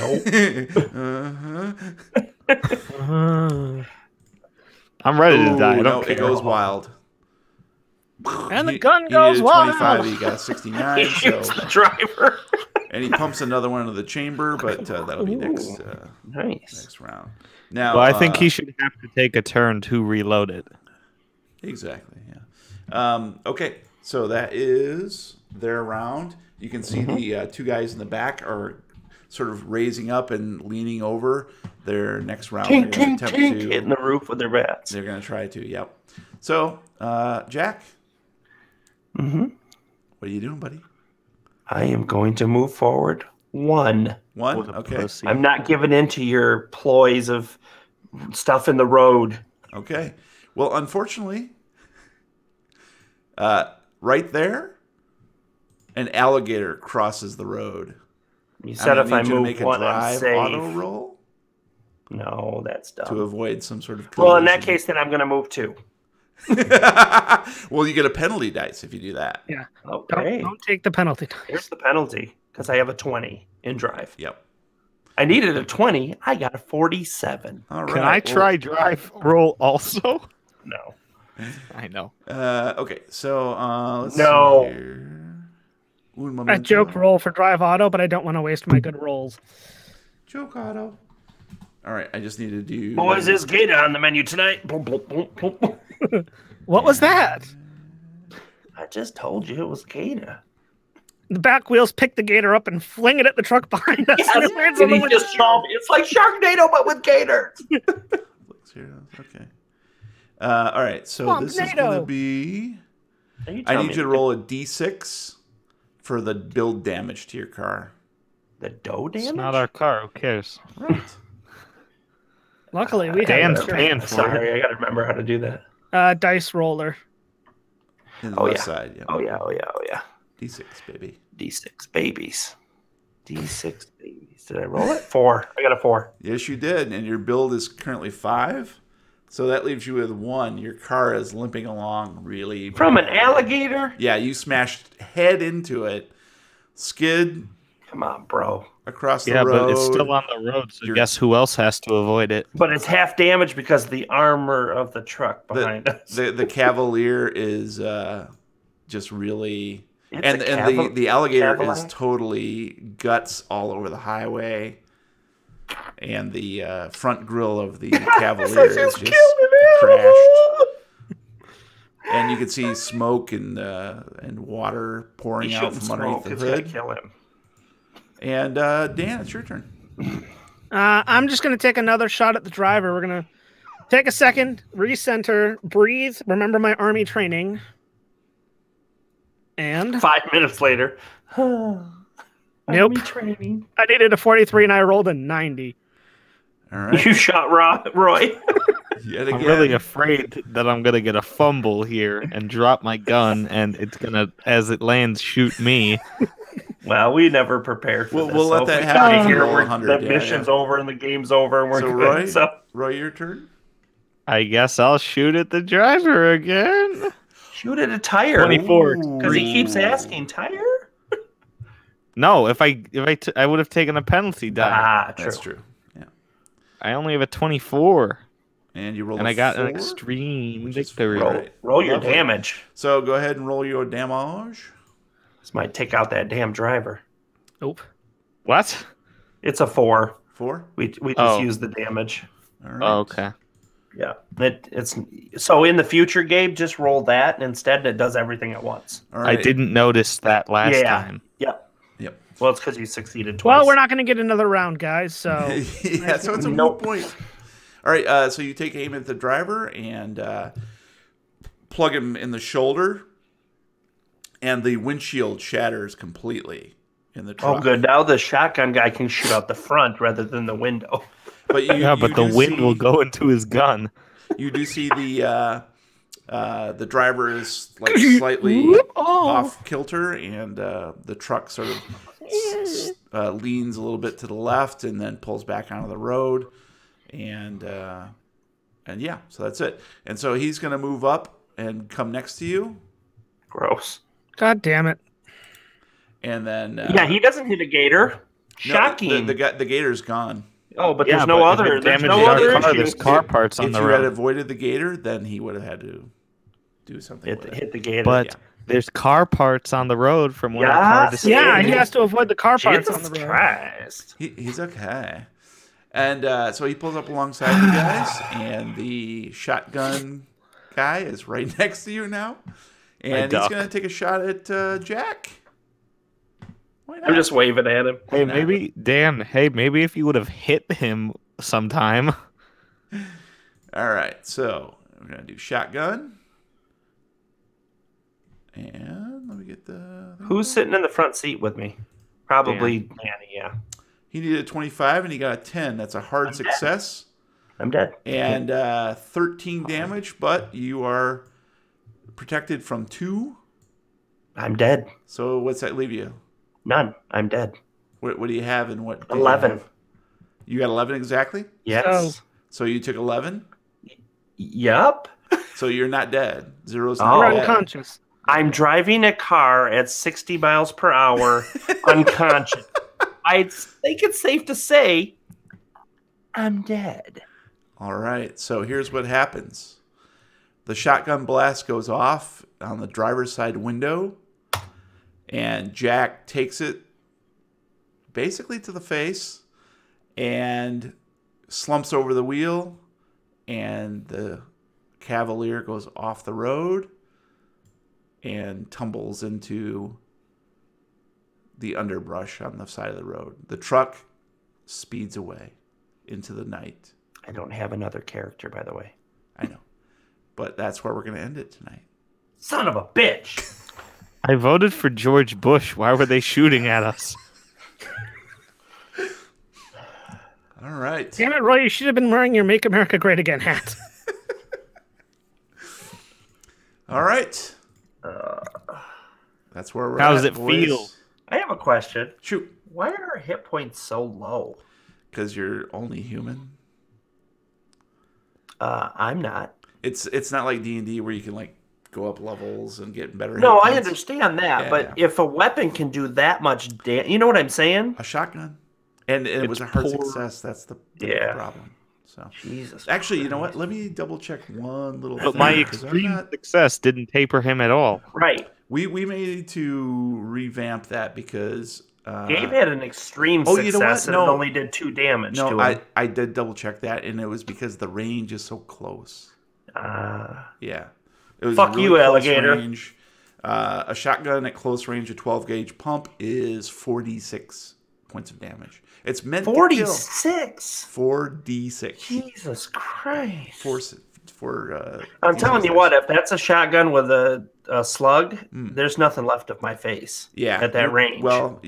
I'm ready to die. I Ooh, don't no, care. it goes wild. And the gun goes needed wild. 25, he got 69, He so shoots the driver. and he pumps another one into the chamber, but that'll be next Nice. round. Now, Well, I think he should have to take a turn to reload it. Exactly, yeah. Okay, so that is their round. You can see the 2 guys in the back are sort of raising up and leaning over. Their next round, Tink, they're gonna tink, attempt tink, to- hitting the roof with their bats. They're going to try to, yep. So, Jack, what are you doing, buddy? I am going to move forward 1. One? With a Okay. pussy. I'm not giving in to your ploys of stuff in the road. Okay. Well, unfortunately, right there, an alligator crosses the road. You said I'm if gonna I need you to move make a 1, I'm drive safe. auto roll No, that's dumb. to avoid some sort of Well, in that collision. case, then I'm going to move 2. Well, you get a penalty dice if you do that. Yeah. Okay. Don't take the penalty. Here's the penalty because I have a 20 in drive. Yep. I needed a 20. I got a 47. All right. Can I try drive roll also? No. I know. Okay, so let's No. see here. Un I momento. joked roll for drive auto, but I don't want to waste my good rolls. Joke auto. All right, I just need to do. Boys, is Gator on the menu tonight? Boom, boom, boom, boom, boom. What was that? I just told you it was Gator. The back wheels pick the gator up and fling it at the truck behind us. And it lands on And the he just windshield. it's like Sharknado, but with Gator. Okay. All right, so this is going to be. I need you to roll a d6 for the build damage to your car. The dough damage? It's not our car. Who cares? Right. Luckily, we Dan's have paying for Sorry, I got to remember how to do that. a dice roller. In the Oh, left yeah. side. Yeah. Oh, yeah. D6, baby. D6 babies. D6 babies. Did I roll it? 4. I got a 4. Yes, you did, and your build is currently 5. So that leaves you with 1. Your car is limping along really. From an alligator? Yeah, you smashed head into it, skid Come on, bro. across the Yeah, road. but it's still on the road, so guess who else has to avoid it? But it's half damage because of the armor of the truck behind us. The Cavalier is just really. It's And a the alligator Cavalier? is totally guts all over the highway. And the front grille of the Cavalier is just crashed. And you can see smoke and water pouring He out shouldn't from underneath smoke. the It's gonna hood. kill him. And Dan, it's your turn. I'm just going to take another shot at the driver. We're going to take a second, recenter, breathe, remember my army training. And 5 minutes later. Nope. Army training. I needed a 43 and I rolled a 90. All right. You shot Roy. Yet I'm again. really afraid that I'm gonna get a fumble here and drop my gun, and it's gonna, as it lands, shoot me. Well, we never prepared for We'll- this. we'll let if that we happen die if you Here, roll we're, 100, the yeah, mission's yeah. over and the game's over, and we're So good. Roy, your turn. I guess I'll shoot at the driver again. Shoot at a tire. 24. Because he keeps asking, tire? No, I would have taken a penalty die. Ah, true. That's true. Yeah. I only have a 24, And you roll and a I got 4, an extreme which is victory. roll. Roll your Lovely. damage. So go ahead and roll your damage. This might take out that damn driver. Nope. What? It's a 4. 4. We just Oh. use the damage. All right. Oh, okay. Yeah. It's so in the future, Gabe, just roll that, and instead it does everything at once. All right. I didn't notice that last Yeah. time. Yep. Yep. Well, it's because you succeeded twice. Well, we're not going to get another round, guys. So Yeah, so it's a Nope. moot point. All right, so you take aim at the driver and plug him in the shoulder, and the windshield shatters completely in the truck. Oh, good. Now the shotgun guy can shoot out the front rather than the window. But you, Yeah, but you the do wind see- will go into his gun. You do see the driver is like slightly off kilter, and the truck sort of leans a little bit to the left and then pulls back onto the road, and yeah, so that's it. And so he's going to move up and come next to you, Gross. God damn it. and then Yeah, he doesn't hit a gator. no, Shocking. the gator's gone. Oh, but Yeah, there's no but if other. it There's damages no our other car, issue. there's car parts on If the you had road. avoided the gator, then he would have had to do something with it. Hit the gator. But Yeah. there's car parts on the road from one Yeah, car to see? Yeah, second. he has to avoid the car parts on Jesus the road. Christ. He's okay. And so he pulls up alongside you guys, and the shotgun guy is right next to you now. And he's duck. going to take a shot at Jack. Why not? I'm just waving at him. Hey, maybe Dan. Hey, maybe if you would have hit him sometime. All right, so we're going to do shotgun. And let me get the... Who's sitting in the front seat with me? Probably Danny, yeah. He needed a 25, and he got a 10. That's a hard success. I'm dead. And 13 damage, but you are protected from 2. I'm dead. So what's that leave you? None. I'm dead. What do you have and what? did you 11. have? You got 11 exactly? Yes. So you took 11? Yup. So you're not dead. Zero's Oh. not You're dead. unconscious. I'm driving a car at 60 miles per hour, unconscious. I think it's safe to say I'm dead. All right. So here's what happens. The shotgun blast goes off on the driver's side window, and Jack takes it basically to the face and slumps over the wheel, and the Cavalier goes off the road and tumbles into the underbrush on the side of the road. The truck speeds away into the night. I don't have another character, by the way. I know. But that's where we're going to end it tonight. Son of a bitch. I voted for George Bush. Why were they shooting at us? All right. Damn it, Roy, you should have been wearing your Make America Great Again hat. All right. That's where we're How at, does it boys. feel? I have a question. Shoot. Why are our hit points so low? Because you're only human. I'm not. It's not like D&D where you can like go up levels and get better No, hit I points. understand that, Yeah, but yeah. if a weapon can do that much damage, you know what I'm saying? A shotgun. And it was a hard poor. success. That's the Yeah. problem. So Jesus. actually, you know what? Let me double check one little But thing. my 'cause I'm extreme not- success didn't taper him at all. Right. we may need to revamp that because Gabe had an extreme oh, you know what? success and No. it only did 2 damage to no, him. I did double check that, and it was because the range is so close. Yeah. It was Fuck really you, close alligator. range. A shotgun at close range, a 12 gauge pump is 46 points of damage. It's meant to kill. 46. 4d6. Jesus Christ. I'm telling you what, if that's a shotgun with a slug, there's nothing left of my face. Yeah, at that range. Well,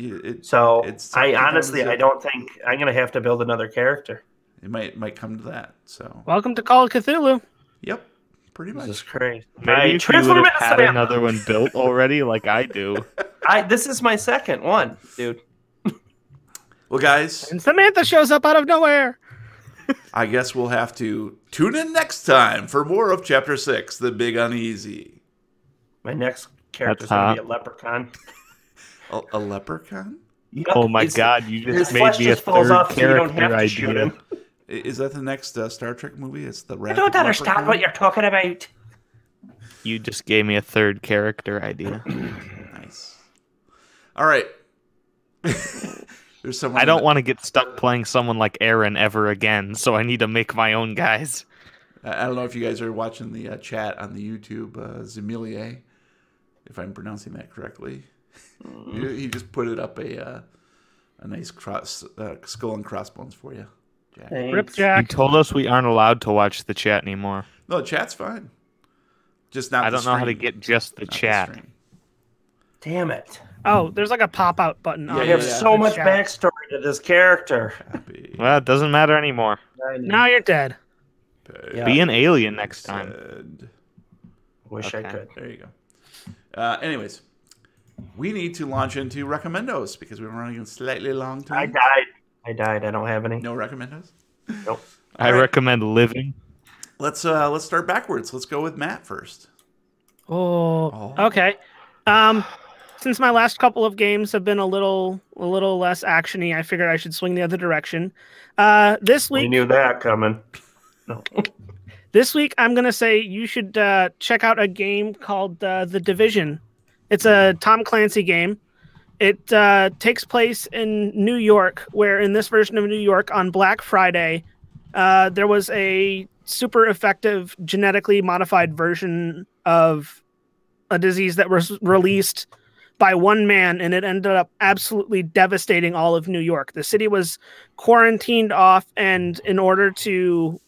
So it's I something honestly, that- I don't think I'm gonna have to build another character. it might come to that. So Welcome to Call of Cthulhu. yep, pretty much. Jesus Christ! Maybe I if you transform would into have had Samantha. another one built already, like I do. This is my second one, dude. Well, guys, And Samantha shows up out of nowhere. I guess we'll have to tune in next time for more of Chapter 6, The Big Uneasy. My next character's That's gonna be hot. a leprechaun. A leprechaun? Yep, Oh my it's- god, you his just made flesh me a just falls third off so you don't character have to shoot idea. him. Is that the next Star Trek movie? It's the I Rapid don't understand Leprechaun? what you're talking about. You just gave me a third character idea. Nice. All right. There's someone. I don't want to get stuck playing someone like Aaron ever again, so I need to make my own guys. I don't know if you guys are watching the chat on the YouTube, Zemilier, if I'm pronouncing that correctly. He just put it up a nice skull and crossbones for you, Jack. Thanks. Rip You Jack. told us we aren't allowed to watch the chat anymore. No, chat's fine. Just not. I the don't know how to stream. get just the Not chat. stream. Damn it! Oh, there's like a pop-out button. Yeah, I on have the so much chat. backstory to this character. Happy. Well, it doesn't matter anymore. Now you're dead. Yeah. Be an alien next time. Said. Wish I Okay. could. There you go. Anyways, we need to launch into recommendos because we're running a slightly long I time. died. I don't have any. No recommendos. Nope. I All right. recommend living. Let's start backwards. Let's go with Matt first. Oh, okay. Since my last couple of games have been a little less actiony, I figured I should swing the other direction. This We week, knew that coming. No. This week, I'm going to say you should check out a game called The Division. It's a Tom Clancy game. It takes place in New York, where in this version of New York on Black Friday, there was a super effective genetically modified version of a disease that was released by one man, and it ended up absolutely devastating all of New York. The city was quarantined off, and in order to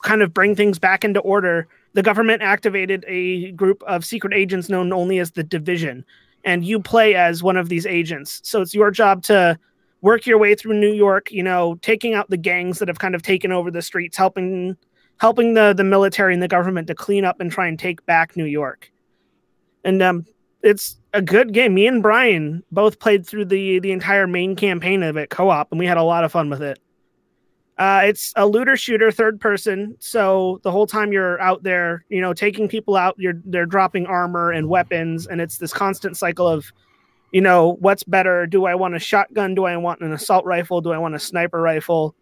kind of bring things back into order, the government activated a group of secret agents known only as the Division, and you play as one of these agents. So it's your job to work your way through New York, you know, taking out the gangs that have kind of taken over the streets, helping the military and the government to clean up and try and take back New York. And it's a good game. Me and Brian both played through the entire main campaign of it co-op, and we had a lot of fun with it. It's a looter shooter, third person. So the whole time you're out there, you know, taking people out, they're dropping armor and weapons, and it's this constant cycle of, you know, what's better? Do I want a shotgun? Do I want an assault rifle? Do I want a sniper rifle?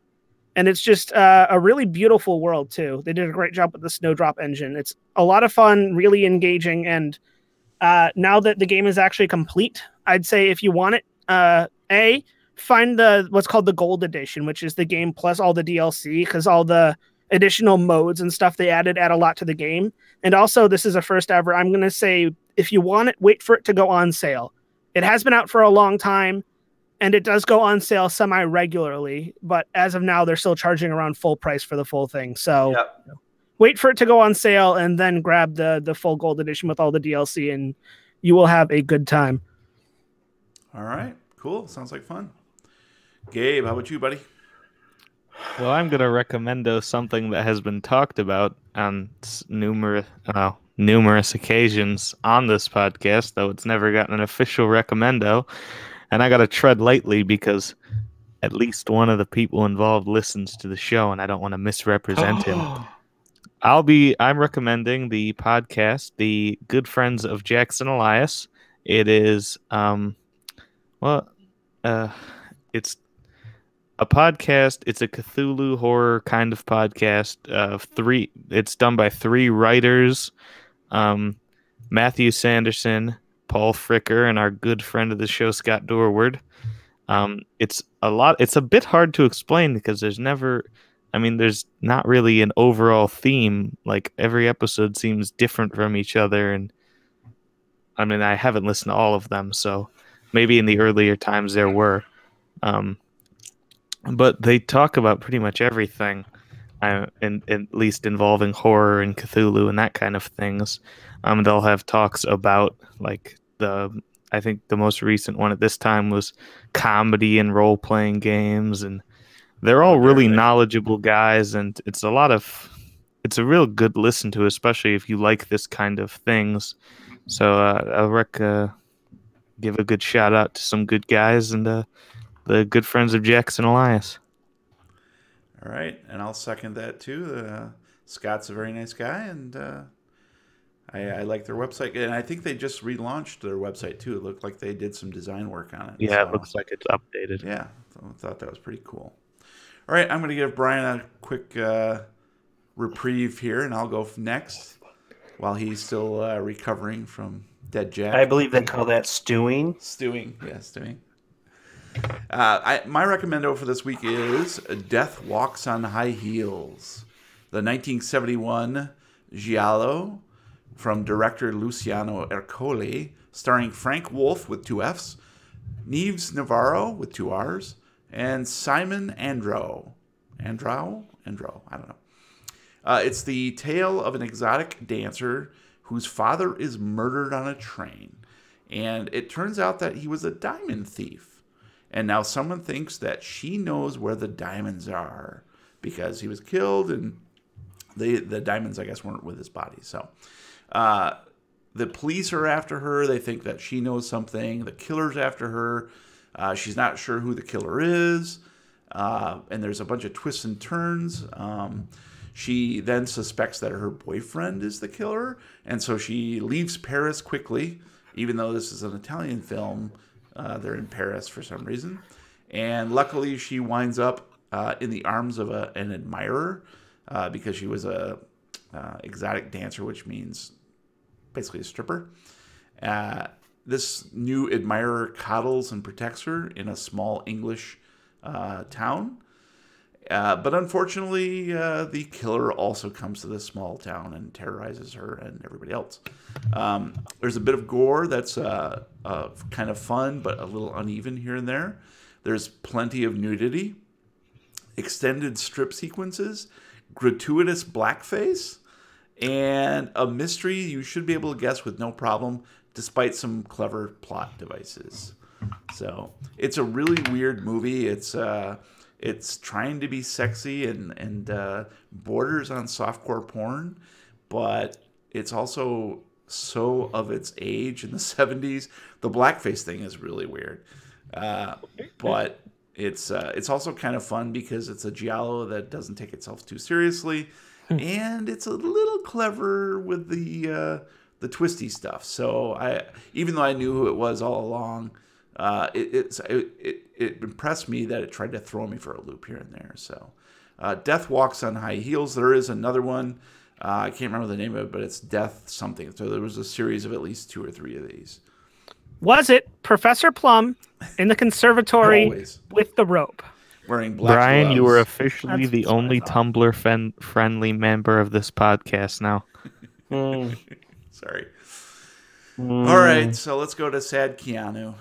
And it's just a really beautiful world, too. They did a great job with the Snowdrop engine. It's a lot of fun, really engaging. And now that the game is actually complete, I'd say if you want it, find what's called the Gold Edition, which is the game plus all the DLC, because all the additional modes and stuff they add a lot to the game. And also, this is a first ever. I'm going to say, if you want it, wait for it to go on sale. It has been out for a long time, and it does go on sale semi-regularly. But as of now, they're still charging around full price for the full thing. So wait for it to go on sale, and then grab the full Gold Edition with all the DLC, and you will have a good time. All right, cool. Sounds like fun. Gabe, how about you, buddy? Well, I'm going to recommend something that has been talked about on numerous occasions on this podcast, though it's never gotten an official recommendo. And I got to tread lightly because at least one of the people involved listens to the show, and I don't want to misrepresent him. I'm recommending the podcast, The Good Friends of Jackson Elias. It is, it's a podcast. It's a Cthulhu horror kind of podcast of three. It's done by three writers, Matthew Sanderson, Paul Fricker, and our good friend of the show, Scott Dorward. It's a bit hard to explain because there's not really an overall theme. Like, every episode seems different from each other. And I haven't listened to all of them, so maybe in the earlier times there were. But they talk about pretty much everything, at least involving horror and Cthulhu and that kind of things. They'll have talks about, like, I think the most recent one at this time was comedy and role-playing games, and they're all really knowledgeable guys, and it's a real good listen to, especially if you like this kind of things. So I'll give a good shout out to some good guys and the Good Friends of Jackson Elias. All right, and I'll second that too. Scott's a very nice guy, and I like their website, and I think they just relaunched their website too. It looked like they did some design work on it. Yeah, it looks like it's updated. Yeah, I thought that was pretty cool. All right, I'm going to give Brian a quick reprieve here, and I'll go next while he's still recovering from Dead Jack. I believe they call that stewing. Stewing. My recommendo for this week is Death Walks on High Heels, the 1971 giallo from director Luciano Ercole, starring Frank Wolf with 2 Fs, Neves Navarro with 2 Rs, and Simon Andro. I don't know. It's the tale of an exotic dancer whose father is murdered on a train. And it turns out that he was a diamond thief. And now someone thinks that she knows where the diamonds are because he was killed, and the diamonds, I guess, weren't with his body. So the police are after her. They think that she knows something. The killer's after her. She's not sure who the killer is. And there's a bunch of twists and turns. She then suspects that her boyfriend is the killer. And so she leaves Paris quickly, even though this is an Italian film. They're in Paris for some reason. And luckily she winds up in the arms of an admirer because she was a exotic dancer, which means basically a stripper. This new admirer coddles and protects her in a small English town. But unfortunately, the killer also comes to this small town and terrorizes her and everybody else. There's a bit of gore that's kind of fun, but a little uneven here and there. There's plenty of nudity, extended strip sequences, gratuitous blackface, and a mystery you should be able to guess with no problem, despite some clever plot devices. So it's a really weird movie. It's trying to be sexy and borders on softcore porn, but it's also so of its age in the 70s. The blackface thing is really weird, but it's also kind of fun because it's a giallo that doesn't take itself too seriously, and it's a little clever with the twisty stuff. So even though I knew who it was all along, it impressed me that it tried to throw me for a loop here and there. So Death Walks on High Heels. There is another one. I can't remember the name of it, but it's Death something. So there was a series of at least 2 or 3 of these. Was it Professor Plum in the conservatory Always. with the rope? Wearing black Brian, gloves. you were officially That's the what I only thought. Tumblr friendly member of this podcast now. Sorry. All right, so let's go to Sad Keanu.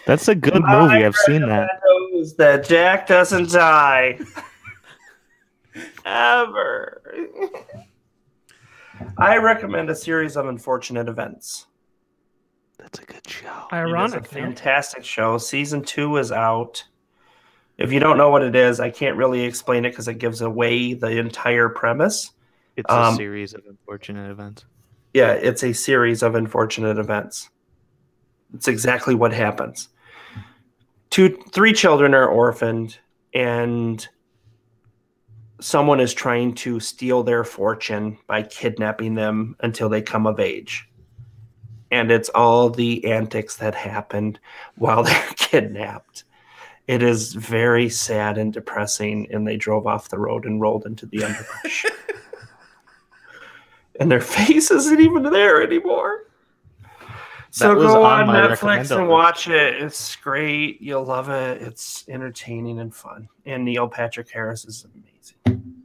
That's a good movie. I've seen that. Knows that Jack doesn't die. Ever. I recommend a series of unfortunate events. That's a good show. Ironic. It is a fantastic show. Season 2 is out. If you don't know what it is, I can't really explain it because it gives away the entire premise. It's a series of unfortunate events. Yeah, it's a series of unfortunate events. It's exactly what happens. 3 children are orphaned, and someone is trying to steal their fortune by kidnapping them until they come of age. And it's all the antics that happened while they're kidnapped. It is very sad and depressing, and they drove off the road and rolled into the underbrush. And their face isn't even there anymore. So go on Netflix and watch it. It's great. You'll love it. It's entertaining and fun. And Neil Patrick Harris is amazing.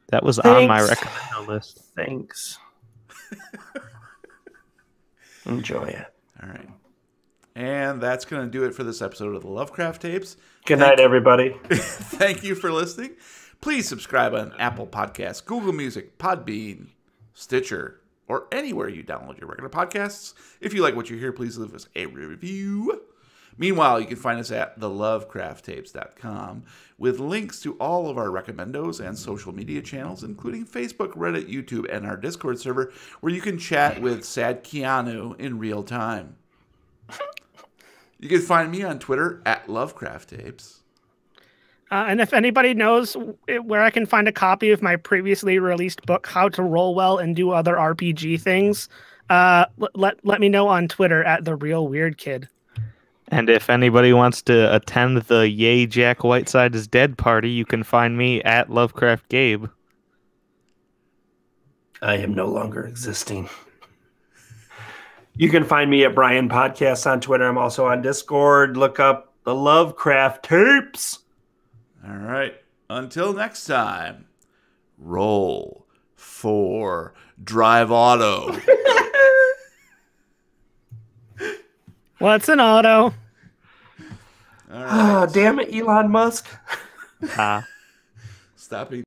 That was on my recommendo list. Thanks. Enjoy it. All right. And that's going to do it for this episode of the Lovecraft Tapes. Good night, everybody. Thank you for listening. Please subscribe on Apple Podcasts, Google Music, Podbean, Stitcher, or anywhere you download your regular podcasts. If you like what you hear, please leave us a review. Meanwhile, you can find us at thelovecrafttapes.com with links to all of our recommendos and social media channels, including Facebook, Reddit, YouTube, and our Discord server, where you can chat with Sad Keanu in real time. You can find me on Twitter at Lovecraft Tapes. And if anybody knows where I can find a copy of my previously released book, How to Roll Well and Do Other RPG Things, let me know on Twitter at The Real Weird Kid. And if anybody wants to attend the Yay Jack Whiteside is Dead party, you can find me at Lovecraft Gabe. I am no longer existing. You can find me at Brian Podcast on Twitter. I'm also on Discord. Look up the Lovecraft Tapes. All right. Until next time, roll for Drive Auto. What's an auto? All right. Damn it, Elon Musk. Ah. Stopping.